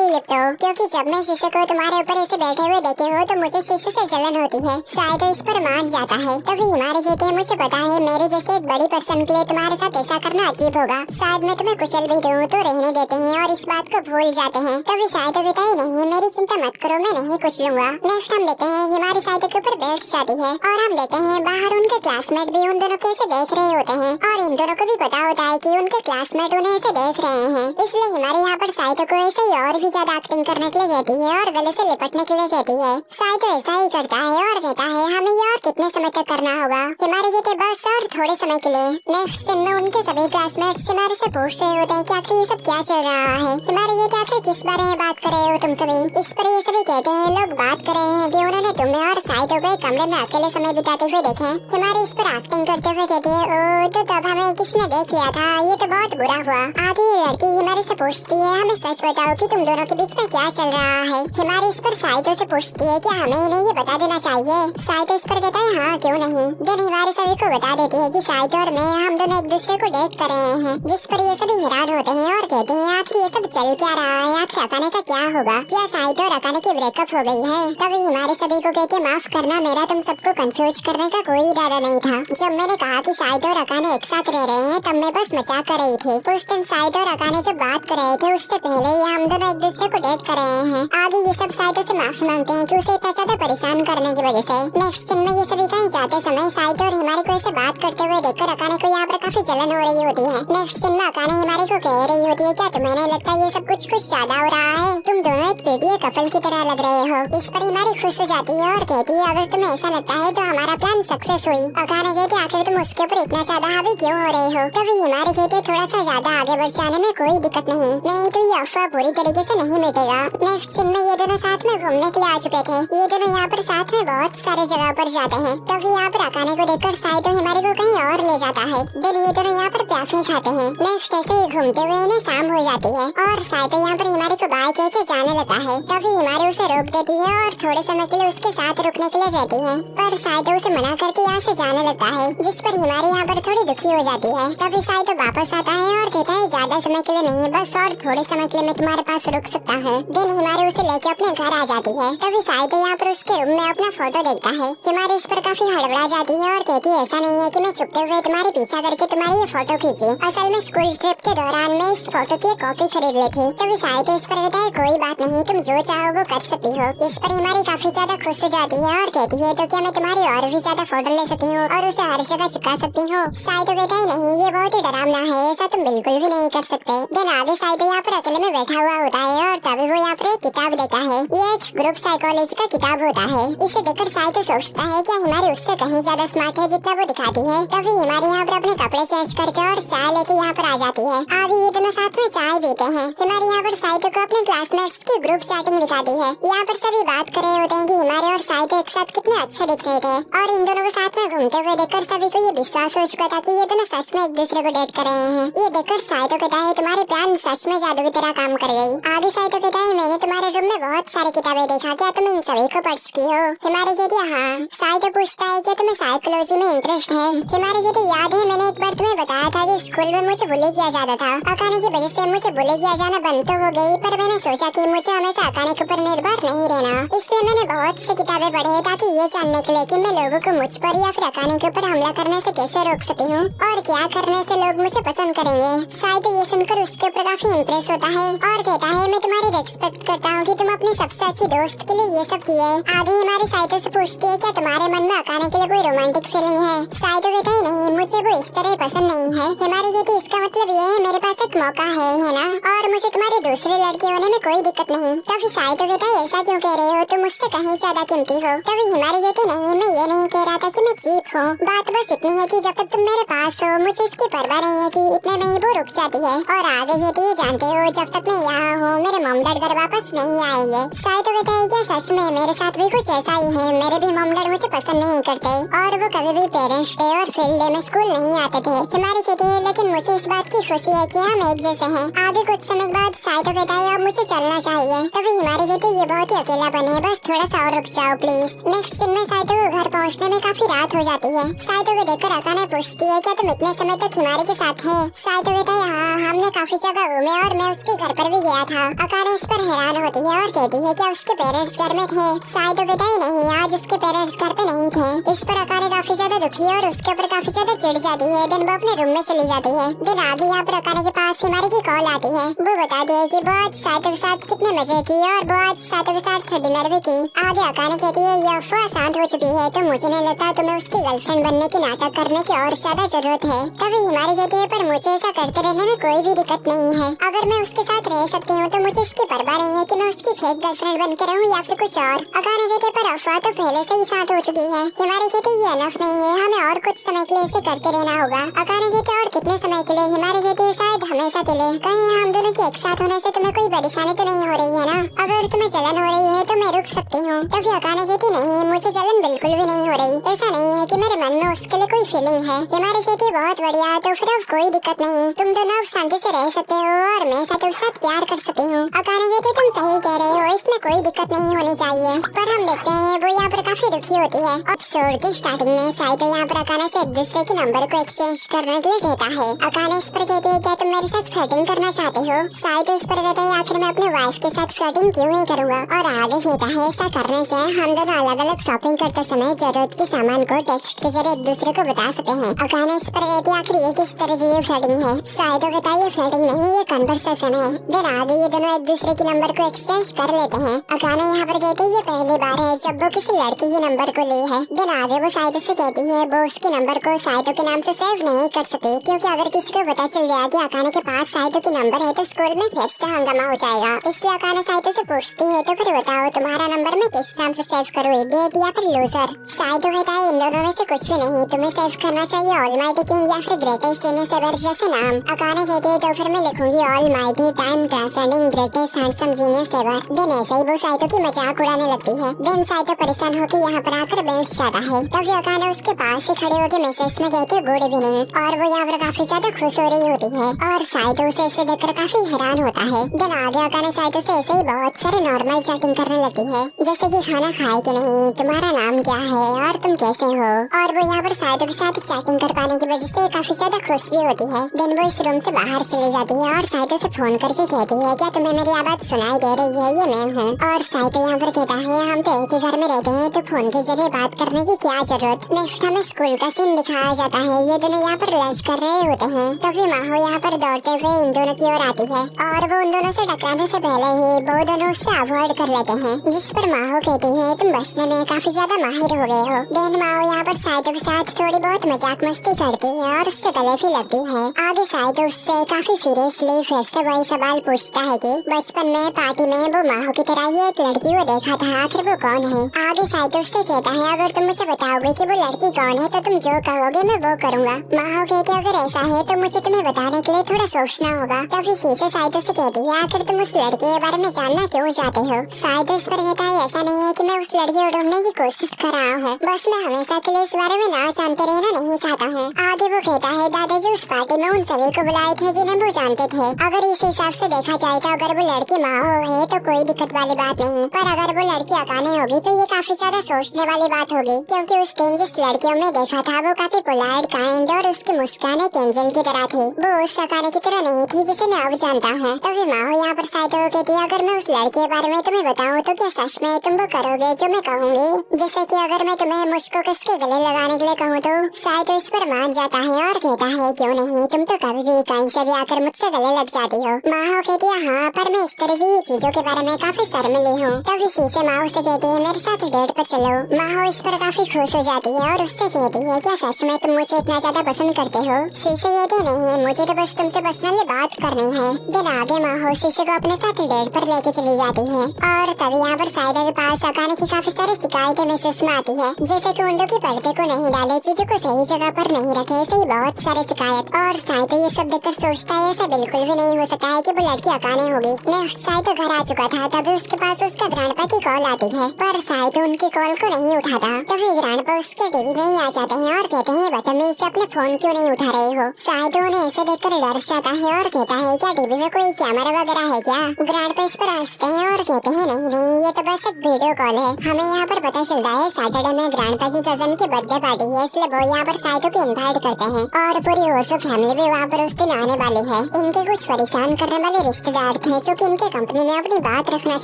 ही लिपटो, क्योंकि जब मैं शीशे को तुम्हारे ऊपर ऐसे बैठे हुए देखती हूँ तो मुझे शीशे से जलन होती है। साइतो इस पर मान जाता है। तभी हिमारी कहती है मुझे पता है मेरे जैसे एक बड़ी पर्सन के लिए तुम्हारे साथ ऐसा करना अजीब होगा, शायद मैं तुम्हें कुचल भी दूँ तो रहने देते हैं और इस बात को भूल जाते हैं। तभी साइतो कहता है नहीं मेरी चिंता मत करो, मैं नहीं कुचलूंगा। नेक्स्ट हम देखते हैं हिमारी साइतो के ऊपर बैठ जाती है और हम देखते हैं बाहर उनके क्लासमेट भी उन दोनों के ऐसे देख रहे होते हैं और इन दोनों को भी पता होता है कि उनके क्लासमेट उन्हें ऐसे देख रहे हैं, इसलिए हिमारी यहाँ पर साइतो को ऐसे ही और भी ज्यादा एक्टिंग करने के लिए कहती है और गले से लिपटने के लिए कहती है। साइतो ऐसा ही करता है और कहता है हमें ये और कितने समय तक करना होगा। हिमारी कहते बस और थोड़े समय के लिए। नेक्स्ट दिन में उनके सभी क्लासमेट्स हिमारी से पूछ रहे होते हैं कि आखिर ये सब क्या चल रहा है। हिमारी कहते आखिर किस बारे में बात कर रहे हो तुम सभी। इस पर ये सभी कहते हैं लोग बात कर रहे हैं कि उन्होंने तुम्हें और साइतो को एक कमरे में अकेले समय बिताते हुए देखे। हिमारी इस पर एक्टिंग करते हुए कहती है ओ तो तब हमें किसने देख लिया था, ये तो बहुत बुरा हुआ। आगे ये लड़की हिमारी से पूछती है हमें सच बताओ कि तुम दोनों के बीच में क्या चल रहा है। हिमारी इस पर साइतो से पूछती है कि हमें इन्हें ये बता देना चाहिए। साइतो इस पर कहता है हाँ क्यों नहीं। देन हिमारी सभी को बता देती है कि साइतो और मैं हम दोनों एक दूसरे को डेट कर रहे हैं, जिस पर ये सभी हैरान होते हैं और कहते हैं आखिर ये सब चल क्या रहा है, आखिर अकाने का क्या होगा, क्या साइतो और अकाने की ब्रेकअप हो गई है। तभी हिमारी सभी को कहते माफ करना मेरा तुम सबको कंफ्यूज करने का कोई इरादा नहीं था। जब मैंने कहा कि साइतो और अकाने एक साथ रह रहे हैं तब मैं बस मजाक कर रही थी। उस दिन साइतो और अकाने जब बात कर रहे थे उससे पहले ही हम दोनों एक दूसरे को डेट कर रहे हैं। आगे ये सब साइतो से माफी मांगते हैं कि उसे इतना ज्यादा परेशान करने की वजह से। नेक्स्ट दिन में ये सभी कहीं जाते समय साइतो और हिमारी को ऐसे बात करते हुए देखकर अकाने को यहाँ पर काफी जलन हो रही होती है। नेक्स्ट दिन में अकाने हिमारी को कह रही होती है क्या तुम्हें नहीं लगता ये सब कुछ ज्यादा हो रहा है, तुम दोनों एक प्रीटी कपल की तरह लग रहे हो। इस पर हिमारी खुश हो जाती है और कहती है अगर तुम्हें ऐसा लगता है तो हमारा प्लान सक्सेस हुई। अकाने कहती आखिर तुम उसके ऊपर इतना ज्यादा हावी क्यों हो रहे हो। तभी हिमारी कहती थोड़ा सा ज्यादा आगे बढ़ जाने में कोई दिक्कत नहीं तो ये अफवाह पूरी तरीके से नहीं मिटेगा। नेक्स्ट दिन में ये दोनों साथ में घूमने के लिए आ चुके थे। ये दोनों यहाँ पर साथ में बहुत सारे जगह पर जाते हैं। तभी यहाँ पर अकाने को देखकर साइतो हिमारी को कहीं और ले जाता है। देन ये दोनों यहाँ पर प्याफे खाते हैं। नेक्स्ट ऐसे ही घूमते हुए इन्हें शाम हो जाती है और साइतो यहाँ पर हिमारी को बाय कह के जाने लगता है। तभी हिमारी उसे रोक देती है और थोड़े समय के लिए उसके साथ रुकने के लिए कहती है, पर साइतो उसे मना करके यहाँ से जाने लगता है, जिस पर हिमारी यहाँ पर थोड़ी दुखी हो जाती है। तभी साइतो वापस आता है और कहता है ज्यादा समय के लिए नहीं, बस और थोड़े समय के लिए मैं तुम्हारे पास रुक सकता हूँ। देन हिमारी उसे लेके अपने घर आ जाती है। तभी साइतो यहाँ पर उसके रूम में अपना फोटो देखता है। हिमारी इस पर काफी हड़बड़ा जाती है और कहती है ऐसा नहीं है कि मैं छुपते हुए तुम्हारे पीछा करके तुम्हारी ये फोटो खींची, असल में स्कूल ट्रिप के दौरान मैं इस फोटो की कॉपी खरीद ली थी। तभी साइतो इस पर कहता है कोई बात नहीं, तुम जो चाहो वो कर सकती हो। इस पर हिमारी काफी ज्यादा खुश हो जाती है और कहती है तो क्या मैं तुम्हारी और भी ज्यादा फोटो ले सकती हूँ और उसे हर जगह चिपका सकती हूँ। साइतो कहता है नहीं, ये बहुत ही डरावना है, ऐसा तुम बिल्कुल भी नहीं कर सकते। देन आगे साइतो यहाँ पर अकेले में बैठा हुआ होता है और तभी वो यहाँ पर एक किताब देता है। ये एक ग्रुप साइकोलॉजी का किताब होता है। इसे देखकर साइतो सोचता है क्या हिमारी उससे कहीं ज्यादा स्मार्ट है जितना वो दिखाती है। तभी हिमारी यहाँ पर अपने कपड़े चेंज करके और चाय लेके यहाँ पर आ जाती है। आगे ये दोनों साथ में चाय पीते हैं। हिमारी यहाँ पर साइतो को अपने क्लासमेट्स की की ग्रुप चैटिंग दिखा दी है। यहाँ पर सभी बात कर रहे होते हैं कि हिमारी और साइतो एक साथ कितने अच्छे दिख रहे थे और इन दोनों को साथ में घूमते हुए देखकर सभी को ये विश्वास हो चुका था कि ये दोनों सच में एक दूसरे को डेट कर रहे हैं। ये देखकर साइतो कहता है तुम्हारे प्लान सच में जादू की तरह काम कर गई। आगे साइतो कहता है मैंने तुम्हारे रूम में बहुत सारी किताबें देखा, क्या तुम इन सभी को पढ़ चुकी हो? हिमारी कहती है हाँ। साइतो पूछता है क्या तुम्हें साइकोलॉजी में इंटरेस्ट है? हिमारी कहती है याद है मैंने एक बार तुम्हें बताया था कि स्कूल में मुझे बुली किया जाता था। अकाने की वजह से मुझे बुली किया जाना बंद तो हो गई, पर मैंने सोचा कि मुझे हमेशा अकाने के ऊपर निर्भर नहीं रहना, इसलिए मैंने बहुत सी किताबें पढ़ी है ताकि ये जानने के लिए कि मैं लोगों को मुझ पर या फिर अकाने के ऊपर हमला करने से कैसे रोक सकती हूँ और क्या करने से लोग मुझे पसंद करेंगे। साइतो ये सुनकर उसके ऊपर काफी इम्प्रेस होता है और कहता है मैं तुम्हारी रिस्पेक्ट करता हूँ कि तुम अपनी सबसे अच्छी दोस्त के लिए ये सब किए। आगे हमारी साइतो से पूछती है क्या तुम्हारे मन में अकाने के लिए कोई रोमांटिक फीलिंग है? साइतो कहता है नहीं, मुझे वो इस तरह पसंद नहीं है। हिमारी कहती इसका मतलब ये है मेरे पास एक मौका है ना, और मुझे तुम्हारी दूसरी लड़की होने में कोई दिक्कत नहीं। तभी साइतो कहता है ऐसा क्यों कह रहे हो, तुम मुझसे कहीं ज्यादा कीमती हो। तभी हिमारी कहती नहीं, मैं ये नहीं कह रहा था कि मैं चीप हूँ, बात बस इतनी है कि जब तक तुम मेरे पास हो मुझे इसकी परवाह नहीं है कि इतने में ही वो रुक जाती है। और आगे कहती है जानते हो जब तक मैं यहाँ हूँ मेरे मॉम डैड घर वापस नहीं आएंगे। साइतो कहता है क्या सच में? मेरे साथ भी कुछ ऐसा ही है, मेरे भी मॉम डैड मुझे पसंद नहीं करते और वो कभी भी पेरेंट्स डे और फील्ड डे में स्कूल नहीं आते थे। हिमारी कहती है लेकिन मुझे इस बात की खुशी है कि हम एक जैसे हैं। आगे कुछ समय बाद साइतो कहता है अब मुझे चलना चाहिए। तभी हिमारी कहती है ये बहुत ही अकेलापन है, बस थोड़ा सा और रुक जाओ प्लीज। नेक्स्ट दिन में साइतो को घर पहुंचने में काफी रात हो जाती है। साइतो को देखकर अकाने पूछती है क्या तुम इतने समय तक हिमारी के साथ है? साइतो कहता है हाँ, हमने काफी जगह घूमे और मैं उसके घर पर भी गया था। अकाने इस पर हैरान होती है और कहती है क्या उसके पेरेंट्स घर में थे? साइतो कहता है नहीं, आज उसके पेरेंट्स घर पे नहीं थे। इस पर अकाने काफी ज्यादा दुखी है और उसके ऊपर काफी ज्यादा चिढ़ जाती है। दिन वो अपने रूम में चली जाती है। दिन आगे यहाँ पर अकाने के पास हिमारी की कॉल आती है। वो बताती है कि वो आज साइतो के साथ कितने मजे किए और वो आज साइतो के साथ डिनर भी की। आगे अकाने कहती है ये अफवाह शांत हो चुकी है तो मुझे नहीं लगता तुम्हें उसकी गर्लफ्रेंड बनने की नाटक करने की और ज्यादा जरूरत है। तभी हिमारी कहती है पर मुझे ऐसा करते रहने में कोई भी दिक्कत नहीं है, अगर मैं उसके साथ रह सकती हूँ तो मुझे इसकी परवाह नहीं है कि मैं उसकी फेक गर्लफ्रेंड बन के रहूँ या फिर कुछ और। अकाने कहते पर अफवाह तो पहले से ही शांत हो चुकी है। हिमारी कहती ये अनफ नहीं है, हमें और कुछ समय के लिए इसे करते रहना होगा। अकाने कहते और कितने समय के लिए? हिमारी कहती है शायद हमेशा के लिए। कहीं हम दोनों के एक साथ होने से तुम्हें कोई परेशानी तो नहीं हो रही है ना? अगर तुम्हें जलन हो रही है तो मैं रुक सकती हूँ। तभी अकाने कहती नहीं, मुझे जलन बिल्कुल भी नहीं हो रही, ऐसा नहीं है कि मेरे मन में उसके लिए कोई फीलिंग है। हिमारी कहती बहुत बढ़िया, तो फिर अब कोई दिक्कत नहीं, तुम दोनों शांति से रह सकते हो और मैं साथ साथ प्यार कर सकती हूँ। अकाने कहती तुम सही कह रहे हो, इसमें कोई दिक्कत नहीं होनी चाहिए। पर हम देखते हैं वो यहाँ पर काफी दुखी होती है। एपिसोड की स्टार्टिंग में साइतो यहाँ पर अकाने से एक दूसरे के नंबर को एक्सचेंज करने के लिए कहता है। अकाने इस पर कहती है क्या तुम मेरे साथ फ्लर्टिंग करना चाहते हो? साइतो इस पर कहता है आखिर मैं अपने वाइफ के साथ फ्लर्टिंग क्यों नहीं करूँगा? और आगे कहता है ऐसा करने से हम दोनों अलग अलग शॉपिंग करते समय जरूरत के सामान को टेक्स्ट के जरिए एक दूसरे को बता सकते हैं। अकाने इस पर कहती है आखिर ये किस तरह की फ्लर्टिंग है? साइतो कहता है ये फ्लर्टिंग नहीं, ये कन्वर्सेशन है। देन आगे ये दोनों एक दूसरे के नंबर को एक्सचेंज कर लेते हैं। अकाने यहाँ पर कहती है ये पहली बार है जब वो किसी लड़की के नंबर को ली है। देन आगे वो साइतो से कहती है वो उसके नंबर को साइतो के नाम से सेव नहीं कर सकती, क्योंकि अगर किसी को पता चल गया कि अकाने के पास साइतो के नंबर है तो स्कूल में फिर से हंगामा हो जाएगा। इसलिए अकाने साइतो से पूछती है तो फिर बताओ तुम्हारा नंबर मैं किस नाम से सेव करूँ, इडियट या फिर लूजर? साइतो कहता है इन दोनों में से कुछ भी नहीं, तुम्हें सेव करना चाहिए ऑलमाइटी किंग या फिर ग्रेटेस्ट जीनियस जैसे नाम। अकाने कहती है तो फिर मैं लिखूंगी almighty time transcending greatest handsome genius ever. Then ऐसे ही वो साइतो की मजाक उड़ाने लगती है। देन साइतो परेशान होकर यहाँ पर आकर बैठ जाता है। तभी अकाने उसके पास से खड़े होकर मैसेज में कहती है गुड इवनिंग, और वो यहाँ पर काफी ज्यादा खुश हो रही होती है और साइतो उसे ऐसे देखकर काफी हैरान होता है। देन आगे अकाने साइतो से ऐसे ही बहुत सारे नॉर्मल चैटिंग करने लगती है, जैसे कि खाना खाए कि नहीं, तुम्हारा नाम क्या है और तुम कैसे हो। और वो यहाँ पर साइतो के साथ चैटिंग कर पाने की वजह से काफी ज्यादा खुश भी होती है। देन वो इस रूम से बाहर चली जाती है और साइतो से फोन करके कहती है क्या तुम्हें मेरी आवाज सुनाई दे रही है? ये मैं हूँ। और साइतो यहाँ पर कहता है हम तो एक ही घर में रहते हैं तो फोन के जरिए बात करने की क्या जरूरत। नेक्स्ट हमें स्कूल का सीन दिखाया जाता है। ये दोनों यहाँ पर लंच कर रहे होते हैं। तभी माहो यहाँ पर दौड़ते हुए इन दोनों की ओर आती है और वो उन दोनों से टकराने से पहले ही वो दोनों उससे अवॉइड कर लेते हैं, जिस पर माहो कहती है तुम बचने में काफी ज्यादा माहिर हो गए हो। देन माहो यहाँ पर साइतो के साथ थोड़ी बहुत मजाक मस्ती करती है और उससे गले भी लगती है। आगे साइतो उससे काफी सीरियसली फिर से वही सवाल पूछता है कि बचपन में पार्टी में वो माहो की तरह ही एक लड़की को देखा था, आखिर वो कौन है? आगे साइतो उससे कहता है अगर तुम मुझे बताओगे कि वो लड़की कौन है तो तुम जो कहोगे मैं वो करूँगा। माहो कहती है अगर ऐसा है तो मुझे तुम्हें बताने के लिए थोड़ा सोचना होगा। तभी सीधे साइतो से कहती है आखिर तुम उस लड़के के बारे में जानना क्यों चाहते हो? शायद इस पर कहता है ऐसा नहीं है कि मैं उस लड़की को ढूंढने की कोशिश कर रहा हूँ, बस मैं हमेशा के लिए इस बारे में ना जानते रहना नहीं चाहता हूँ। आगे वो कहता है दादाजी उस पार्टी में उन सभी को बुलाए थे जिन्हें वो जानते थे। अगर इस हिसाब से देखा जाए तो अगर वो लड़की माहो है तो कोई दिक्कत वाली बात नहीं, पर अगर वो लड़की अकाने होगी तो ये काफी ज्यादा सोचने वाली बात होगी, क्योंकि उस दिन जिस लड़कियों में देखा था वो काफी पोलाइट, काइंड और उसकी मुस्कान एक एंजल की तरह थी। वो उस अकाने की तरह नहीं थी जिसे मैं अब जानता हूँ। तभी माहो यहाँ पर शायद वो कहती है अगर मैं उस लड़की के बारे में तुम्हें बताऊँ तो क्या सच में तुम वो करोगे जो मैं कहूँगी? जैसे कि अगर मैं तुम्हें मुझको किसके गले लगाने के लिए कहूँ तो शायद इस पर मान जाता है और कहता है क्यों नहीं, तुम तो कभी भी कहीं से भी आकर मुझसे गले लग जाती हो। माहो कहती है हाँ, पर मैं इस तरह की चीजों के बारे में काफी शर्मिली हूँ। तभी शीशे माहो से कहती है मेरे साथ डेट पर चलो। माहो इस पर काफी खुश हो जाती है और उससे कहती है क्या सच में तुम मुझे इतना ज्यादा पसंद करते हो? शीशे कहती नहीं, मुझे तो बस तुमसे पर्सनली बात करनी है। दिन आगे माहो शीशे को अपने साथ डेट पर लेके चली जाती है और तभी यहाँ पर साइदा के पास अकाने की काफी सारी शिकायतें महसूस में आती है, जैसे कि उंडों की पर्दे को नहीं डाले, चीजों को सही जगह पर नहीं रखे, ऐसे ही बहुत सारे शिकायत। और साइतो ये सब देखकर सोचता है ऐसा बिल्कुल भी नहीं हो सकता है कि वो लड़की अकाने होगी। नेक्स्ट साइतो घर आ चुका था, तभी उसके पास उसका ग्रैंडपा की कॉल आती है, पर साइतो उनकी कॉल को नहीं उठाता। तभी ग्रैंडपा उसके टीवी में ही आ जाते हैं और कहते हैं बदतमीज से अपने फोन क्यों नहीं उठा रहे हो? साइतो उन्हें ऐसे देखकर डर जाता है और कहता है क्या टीवी में कोई कैमरा वगैरह है क्या? ग्रैंडपा इस पर हंसते हैं और कहते हैं नहीं, ये तो बस एक वीडियो कॉल है। हमें यहाँ पर पता चलता है सैटरडे में ग्रैंडपा की कजन की बर्थडे पार्टी है, इसलिए वो यहाँ पर साइतो को इनवाइट करते हैं और पूरी ओसो फैमिली भी वहाँ पर उस दिन आने वाली है। इनके कुछ परेशान करने वाले रिश्तेदार थे जो कि इनके कंपनी में अपनी बात रखना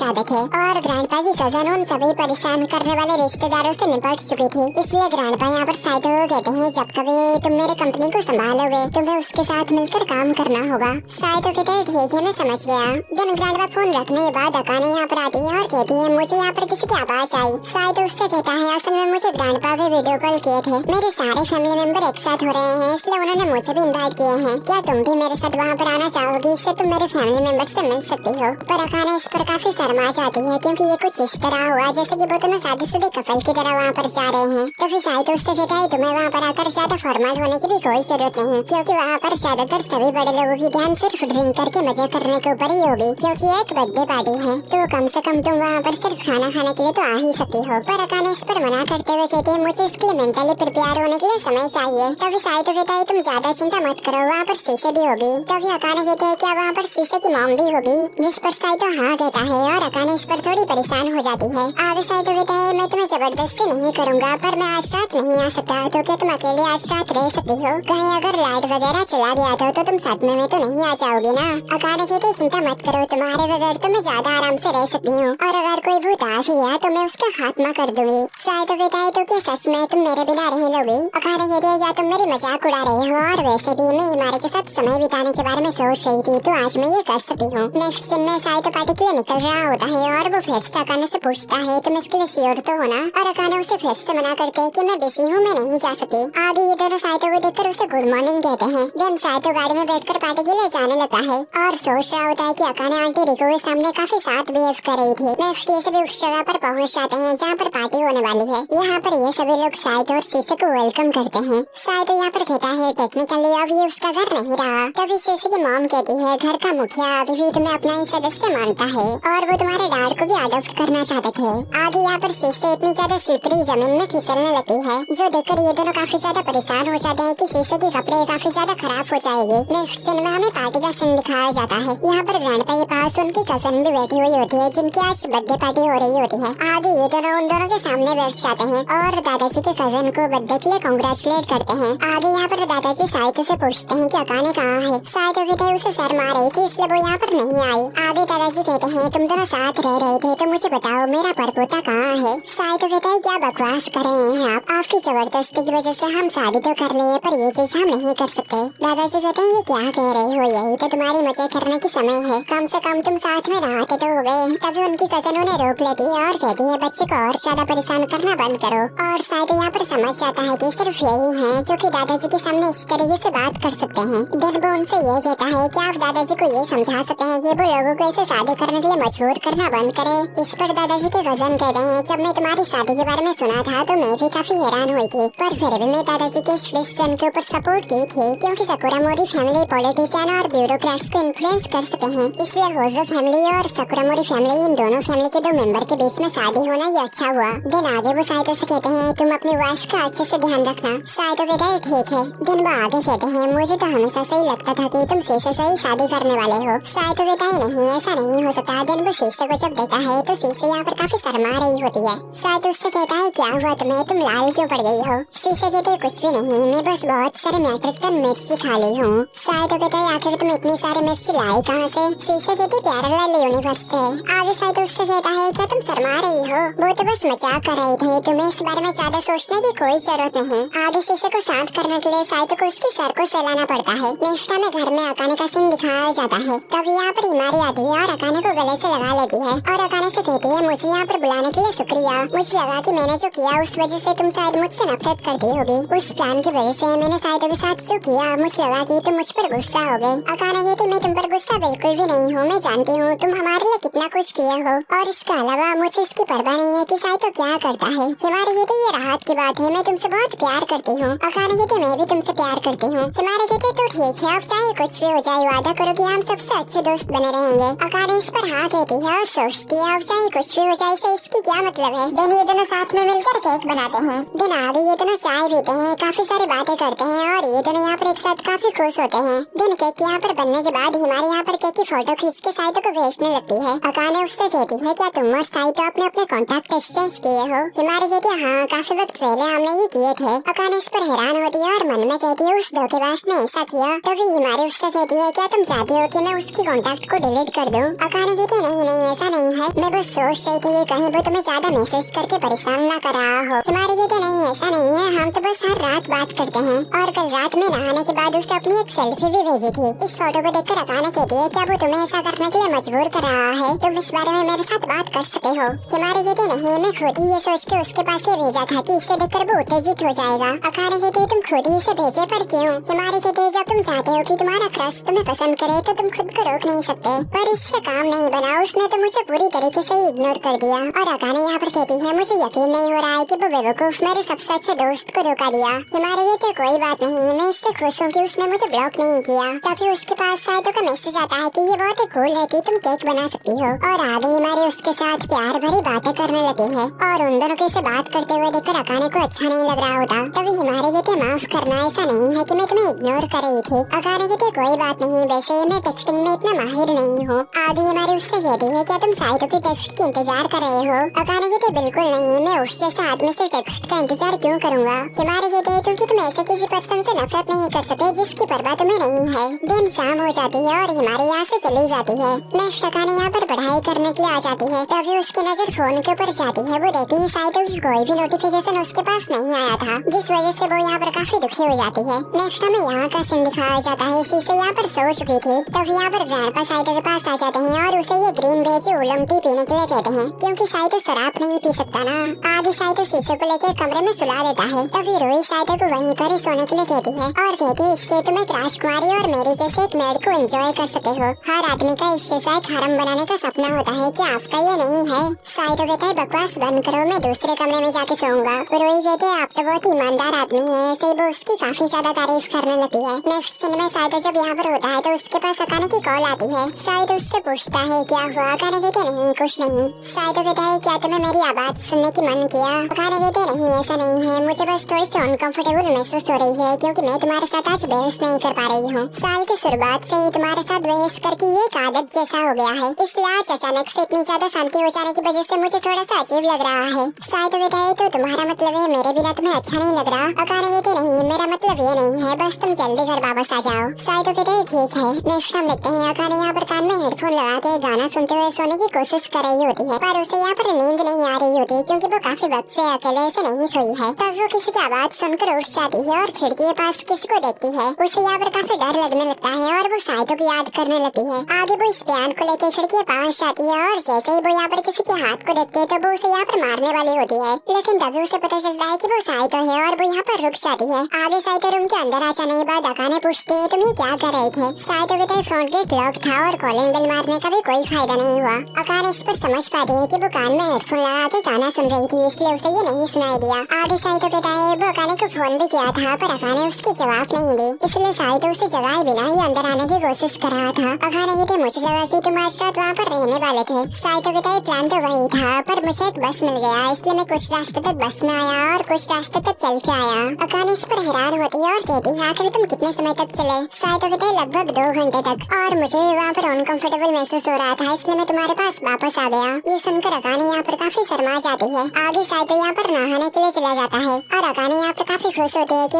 चाहते थे और ग्रैंडपा की कजन उन सभी परेशान करने वाले रिश्तेदारों से निपट चुकी थी, इसलिए ग्रैंडपा यहाँ पर साइतो को कहते हैं जब कभी तुम मेरे कंपनी को संभालोगे तुम्हें उसके साथ मिलकर काम करना होगा। साइतो कहते हैं ठीक है मैं समझ गया। दिन ग्रैंडपा फोन रखने के बाद अकाने यहाँ पर आती है और कहती है मुझे यहाँ पर किसी की आवाज आई। साइतो उससे कहता है असल में मुझे ग्रैंडपा भी वीडियो कॉल किए थे, मेरे सारे फैमिली मेंबर एक साथ हो रहे हैं इसलिए उन्होंने मुझे भी इनवाइट किए हैं। क्या तुम भी मेरे साथ वहाँ पर आना चाहोगी? इससे तुम मेरे फैमिली मेंबर से मिल सकती हो। पर अकाने इस पर काफी शर्मा जाती है क्योंकि ये कुछ इस तरह हुआ जैसे कि वो दोनों शादीशुदा कपल की तरह वहाँ पर जा रहे हैं। तो फिर साइतो उससे कहता है तुम्हें वहाँ पर आकर ज्यादा फॉर्मल होने की भी कोई जरूरत नहीं, क्योंकि वहाँ पर ज्यादातर सभी बड़े लोगों की ध्यान सिर्फ ड्रिंक करके मजे करने के ऊपर ही होगी, क्योंकि एक बर्थडे पार्टी है तो कम से कम तुम वहाँ पर सिर्फ खाना खाने के लिए तो आ ही सकती हो। पर अकाने इस पर मना करते हुए कहती है मुझे इसके लिए मेंटली प्रिपेयर होने के लिए समय चाहिए। तभी साइतो कहता है तुम ज्यादा चिंता मत करो, वहाँ पर शीशे भी होगी। तभी अकाने कहते हैं क्या वहाँ पर शीशे की मॉम भी होगी? जिस पर साइतो हाँ कहता है और अकाने इस पर थोड़ी परेशान हो जाती है। आगे साइतो कहता है मैं तुम्हें जबरदस्ती नहीं करूँगा, पर मैं आज रात नहीं आ सकता, तो क्या तुम अकेले आज रात रह सकती हो? कहीं अगर लाइट वगैरह चला गया था तो तुम साथ में तो नहीं आ जाओगी ना? अकाने कहते चिंता मत करो, तुम्हारे बगैर तो मैं ज्यादा आराम से रह सकती हूँ और अगर कोई भूत आ गया तो मैं उसका खात्मा कर दूंगी। साइतो कहता है तो क्या सच में तुम मेरे बिना रह लोगी? अकाने कहती है या तुम मेरी मजाक उड़ा रहे हो और वैसे भी मैं हिमारे के साथ समय बिताने के बारे में सोच रही थी तो आज मैं ये कर सकती हूँ। नेक्स्ट दिन में साइतो पार्टी के लिए निकल रहा होता है और वो फिर से अकाने से पूछता है तुम इसके लिए श्योर तो हो ना? और अकाने उसे फिर से मना करते है कि मैं बिजी हूँ, मैं नहीं जा सकती। आगे ये दोनों साइतो को देखकर उसे गुड मॉर्निंग कहते हैं। देन साइतो गाड़ी में बैठकर पार्टी के लिए जाने लगता है और सोच रहा होता है कि अकाने आंटी रिको के सामने काफी साथ बिहेव कर रही थी। नेक्स्ट ये सभी उस जगह पर पहुंच जाते हैं जहाँ पर पार्टी होने वाली है। यहाँ पर ये सभी लोग साइतो और शीशे को वेलकम करते हैं। साइतो यहाँ पर कहता है टेक्निकली अब ये उसका घर नहीं रहा। तभी शीशे की मॉम कहती है घर का मुखिया अभी भी तुम्हें अपना ही सदस्य मानता है और वो तुम्हारे डैड को भी अडॉप्ट करना चाहते थे। आगे यहाँ पर शीशे इतनी ज्यादा स्लिपरी जमीन में फिसलने लगती है जो देखकर ये दोनों काफी ज्यादा परेशान हो जाते हैं कि शीशे के कपड़े काफी ज्यादा खराब हो जाएगी। नेक्स्ट सीन में हमें पार्टी का सीन दिखाया जाता है। यहाँ पर ग्रैंडपा के पास उनकी कजन भी बैठी हुई होती है जिनकी आज बर्थडे पार्टी हो रही होती है। आगे ये दोनों उन दोनों के सामने बैठ जाते हैं और दादाजी के कजन को बर्थडे के लिए कांग्रेचुलेट करते हैं। आगे यहाँ पर दादाजी साइतो से पूछते हैं कि अकाने कहाँ है? साइतो कहते हैं उसे सर मार रही थी इसलिए वो यहाँ पर नहीं आई। आगे दादाजी कहते हैं तुम दोनों साथ रह रहे थे तो मुझे बताओ मेरा परपोता कहाँ है? साइतो कहता है क्या बकवास कर रहे हैं आप? आपकी जबरदस्ती की वजह से हम शादी तो कर लिए पर ये चीज हम नहीं कर सकते। दादाजी कहते हैं ये क्या कह रहे हो, यही तो तुम्हारी मजे करने की समय है, कम से कम तुम साथ में नहाते तो हो गए। तभी उनकी कजन उन्हें रोक लेती है और कहती है बच्चे को और ज्यादा परेशान करना बंद करो। और साइतो यहाँ पर समझ जाता है कि सिर्फ यही है जो कि दादाजी के सामने इस तरीके से बात कर सकते हैं। दिन वो उनसे ये कहता है कि आप दादाजी को ये समझा सकते हैं कि वो लोगों को ऐसे शादी करने के लिए मजबूर करना बंद करे। इस पर दादाजी के कजन कहते हैं जब मैं तुम्हारी शादी के बारे में सुना था तो मैं भी काफी हैरान हुई थी, पर फिर भी मैं दादाजी के इस डिसीजन के ऊपर सपोर्ट की थी क्योंकि सकुरामोरी फैमिली पॉलिटिशियन और ब्यूरोक्रेट्स को इन्फ्लुएंस कर सकते हैं, इसलिए होजो फैमिली और सकुरामोरी और फैमिली, इन दोनों फैमिली के 2 मेंबर के बीच में शादी होना ये अच्छा हुआ। दिन आगे वो साइतो से कहते हैं तुम अपनी वाइफ का अच्छे से ध्यान रखना। साइतो कहता है ठीक है। दिन वो आगे कहते हैं मुझे तो हमेशा से ही लगता था कि तुम शीशे से ही शादी करने वाले हो। साइतो कहता है नहीं ऐसा नहीं हो सकता। दिन वो शीशे को जब देखता है तो शीशे यहाँ पर काफी शर्मा रही होती है। साइतो उससे कहता है क्या हुआ तुम्हें, तुम लाल क्यों पड़ गई हो। शीशे कहते कुछ भी नहीं, मैं बस बहुत सारे मैट्रिक टन मिर्ची खा ली हूँ। साइतो कहता है आखिर तुम इतनी सारी मिर्ची लाई कहाँ से। शीशे कहती प्यारेलाल यूनिवर्स से। आगे साइतो उससे कहता है क्या तुम शर्मा रही हो, वो तो बस मजाक कर रहे थे, तुम्हें इस बारे में ज्यादा सोचने की कोई जरूरत नहीं। आगे शीशे को शांत करने के लिए साइतो को उसके सर को सहलाना पड़ता है। नेक्स्ट में घर में अकाने का सीन दिखाया जाता है। तब यहाँ पर हिमारी आती है और अकाने को गले से लगा लेती है और अकाने से कहती है मुझे यहाँ पर बुलाने के लिए शुक्रिया। मुझे लगा कि मैंने जो किया उस वजह से तुम शायद मुझसे नफरत करती होगी। उस प्लान की वजह से मैंने साइतो के साथ जो किया मुझे लगा कि तुम मुझ पर गुस्सा हो गए। अकाने कहती मैं तुम पर गुस्सा बिल्कुल भी नहीं हूँ, मैं जानती हूँ तुम हमारे लिए कितना कुछ किए हो और इसके अलावा मुझे इसकी परवाह नहीं है कि साइतो क्या करता है। हिमारी कहती ये राहत की बात है, मैं तुमसे बहुत प्यार करती हूँ। अकाने कहती मैं भी तुमसे प्यार करती हूँ। हिमारी कहती तो ठीक है, अब चाहे कुछ भी हो जाए वादा करो कि हम सबसे अच्छे दोस्त बने रहेंगे। अकाने इस पर हाँ कहती है और सोचती है अब चाहे कुछ भी हो जाए से इसकी क्या मतलब है। दिन ये दोनों साथ में मिलकर केक बनाते हैं। दिन आगे ये दोनों चाय पीते हैं, काफी सारी बातें करते हैं और ये दोनों यहाँ पर एक साथ काफी खुश होते हैं। दिन केक यहाँ पर बनने के बाद हिमारी यहाँ पर केक की फोटो खींच के साइतो को भेजने लगती है। अकाने उससे कहती है क्या तुम और साइतो अपने अपने कॉन्टैक्ट एक्सचेंज किए हो। हिमारी कहती है हाँ काफी वक्त पहले हमने ये किए थे। अकाने इस पर हैरान होती है और मन में कहती है उस धोखेबाज ने ऐसा किया। तभी हिमारी उससे कहती है क्या तुम चाहती हो कि मैं उसकी कॉन्टैक्ट को डिलीट कर दूं। अकाने कहती है नहीं नहीं ऐसा नहीं है, मैं बस सोच रही थी कहीं वो तुम्हें ज्यादा मैसेज करके परेशान ना कर रहा हो। हिमारी कहती नहीं ऐसा नहीं है, हम तो बस हर रात बात करते हैं और कल रात में नहाने के बाद उसने अपनी एक सेल्फी भी भेजी थी। इस फोटो को देखकर अकाने कहती है क्या वो तुम्हें ऐसा करने के लिए मजबूर कर रहा है, तुम इस बारे में मेरे साथ बात कर सकते हो। हिमारी कहती नहीं मैं खुद ही ये सोच के उसके पास ही भेजा था कि इसे देखकर वो उत्तेजित हो जाएगा। अकाने कहती तुम खुद ही इसे भेजे पर क्यों। हिमारी कहती जब तुम चाहते हो कि तुम्हारा क्रश तुम्हें पसंद करे तो तुम खुद को रोक नहीं सकते, पर इससे काम नहीं बना, उसने तो मुझे पूरी तरीके से इग्नोर कर दिया। और अकाने यहाँ पर कहती है मुझे यकीन नहीं हो रहा है कि वो बेवकूफ मेरे सबसे अच्छे दोस्त को धोखा दिया। हिमारी कहती कोई बात नहीं, मैं इससे खुश हूँ कि उसने मुझे ब्लॉक नहीं किया। तभी उसके पास साइतो का मैसेज आता है कि ये बहुत ही कूल है कि तुम केक बना सकती हो। और आगे हिमारी उसके साथ प्यार भरी बातें करने लगी है और उन दोनों के से बात करते हुए देखकर अकाने को अच्छा नहीं लग रहा होता। तभी हिमारी कहती माफ करना, ऐसा नहीं है कि मैं तुम्हें इग्नोर कर रही थी। अकाने कहती कोई बात नहीं, वैसे मैं टेक्सटिंग में इतना माहिर नहीं हूँ। आगे हिमारी उससे कहती है क्या तुम साइतो की टेक्स्ट की इंतजार कर रहे हो। अकाने कहती बिल्कुल नहीं, मैं उस जैसे आदमी से टेक्स्ट का इंतजार क्यों करूँगा। हिमारी कहती है क्योंकि तुम ऐसे किसी पर्सन से नफरत नहीं कर सकते जिसकी परवाह तुम्हें नहीं है। दिन शाम हो जाती है और हिमारी यहाँ से चली जाती है। नेक्स्ट अकाने यहाँ पर पढ़ाई करने के लिए आ जाती है। तभी उसकी नजर फोन के ऊपर जाती है। वो देखती है साइतो की कोई भी नोटिफिकेशन उसके पास नहीं आया था, जिस वजह से वो यहाँ पर काफी दुखी हो जाती है। नेक्स्ट हमें यहाँ का सीन दिखाया जाता है। शीशे यहाँ पर सो चुकी थी। तभी यहाँ पर ग्रैंडपा साइतो के पास आ जाते हैं और उसे ये ग्रीन वेज उलम टी पीने के लिए कहते हैं क्योंकि साइतो शराब नहीं पी सकता ना। आगे साइतो शीशे को लेकर कमरे में सुला देता है। तभी रोई साइतो को वहीं पर ही सोने के लिए कहती है और कहती है इससे तुम एक राजकुमारी और मेरे जैसे एक मेड को एंजॉय कर सकते हो। हर आदमी का इससे एक हरम बनाने का सपना होता है, क्या आपका ये नहीं है। साइतो कहता है बकवास बंद करो, मैं दूसरे कमरे में जाके सोऊंगा। रोई कहते हैं आप तो बहुत ईमानदार आदमी है। ऐसे ही वो उसकी काफी ज्यादा तारीफ करने लगती है। नेक्स्ट सीन में साइतो जब यहाँ पर होता है तो उसके पास अकाने की कॉल आती है। साइतो उससे पूछता है क्या हुआ। अकाने कहते नहीं कुछ नहीं। साइतो कहता है क्या तुम्हें मेरी आवाज सुनने की मन किया। अकाने कहते नहीं ऐसा नहीं है, मुझे बस थोड़ी सी अनकंफर्टेबल महसूस हो रही है क्योंकि मैं तुम्हारे साथ आज बहस नहीं कर पा रही हूँ। साल की शुरुआत से ही तुम्हारे साथ बहस करके ये एक आदत जैसा हो गया है, इसलिए आज अचानक से इतनी ज्यादा शांति हो जाने की वजह से मुझे थोड़ा सा अजीब लग रहा है। साइतो कहता है तो तुम्हारा मतलब है मेरे बिना तुम्हें अच्छा नहीं लग रहा। अकाने कहते नहीं मेरा मतलब ये नहीं है, बस तुम जल्दी घर वापस आ जाओ। साइतो कहते हैं ठीक है। नेक्स्ट हम देखते हैं अकाने यहाँ पर कान में हेडफोन लगा के गाना सुनते हुए सोने की कोशिश कर रही होती है, पर उसे यहाँ पर नींद नहीं आ रही होती क्योंकि वो काफी वक्त से अकेले से नहीं सोई है। तब वो किसी की आवाज सुनकर उठ जाती है और खिड़की के पास किसी को देखती है। उसे यहाँ पर काफी डर लगने लगता है और वो साइतो की याद करने लगती है। आगे वो इस बयान को लेकर खिड़की के पास जाती है और जैसे ही वो यहाँ पर किसी के हाथ को देखती है तो वो उसे यहाँ पर मारने वाली होती है, लेकिन तभी उसे पता चलता है कि वो साइतो है और वो यहाँ पर रुक जाती है। आगे साइतो रूम के अंदर आ जाने के बाद अकाने पूछती है तुम ये क्या कर रहे थे। साइतो कहते हैं फ्रंट गेट लॉक था और कॉलिंग बेल मारने का भी कोई फायदा नहीं हुआ। अकाने इस पर समझ पाती है कि वो कान में हेडफोन लगा के गाना सुन रही थी, इसलिए उसे ये नहीं सुनाई दिया। आगे साइतो कहता है वो अकाने को फोन भी किया था पर अकाने उसकी जवाब नहीं दी, इसलिए साइतो उसे जगाए बिना ही अंदर आने की कोशिश कर रहा था। अकाने कहते मुझे लगा कि तुम आज रात वहाँ पर रहने वाले थे। साइतो कहता है प्लान तो वही था, पर मुझे एक बस मिल गया, इसलिए मैं कुछ रास्ते तक बस में आया और कुछ रास्ते तक चल के आया। अकाने इस पर हैरान होती है और कहती है आखिर तुम कितने समय तक चले? साइतो कहता है लगभग 2 घंटे तक, और मुझे वहाँ पर अनकंफर्टेबल महसूस हो रहा था, इसलिए मैं तुम्हारे पास वापस आ गया। ये सुनकर अकाने यहाँ पर काफी शर्मा जाती है। आगे साइतो यहाँ पर नहाने के लिए चला जाता है और अकाने यहाँ पर काफी खुश होती है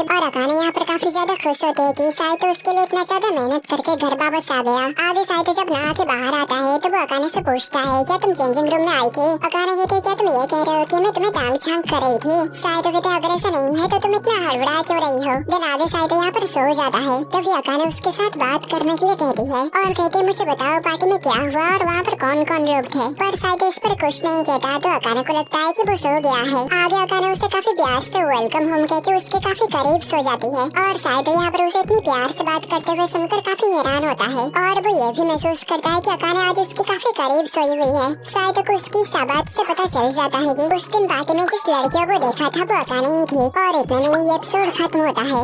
काफी ज्यादा खुश होते हैं कि साइतो उसके लिए इतना ज्यादा मेहनत करके घर वापस आ गया। आगे साइतो जब नहा के बाहर आता है तो वो अकाने से पूछता है क्या तुम चेंजिंग रूम में आई थी? अकाने कहती है क्या तुम ये कह रहे हो कि मैं तुम्हें टांग छांग कर रही थी? साइतो कहते हैं अगर ऐसा नहीं है तो तुम इतना हड़बड़ा क्यों रही हो? देन आगे साइतो यहाँ पर सो जाता है। तभी अकाने उसके साथ बात करने के लिए कहती है और कहती है मुझे बताओ पार्टी में क्या हुआ और वहाँ पर कौन कौन लोग थे? पर साइतो इस पर कुछ नहीं कहता तो अकाने को लगता है कि वो सो गया है। आगे अकाने उसे काफी प्यार से वेलकम होम कह के उसके काफी करीब सो जाती है और साइतो यहाँ पर उसे इतनी प्यार से बात करते हुए सुनकर काफी हैरान होता है और वो ये भी महसूस करता है कि अकाने आज उसके काफी करीब सोई हुई है। साइतो को उसकी इस बात से पता चल जाता है कि उस दिन पार्टी में जिस लड़कियों को देखा था वो अकाने ही थी और इतने में ये एपिसोड खत्म होता है।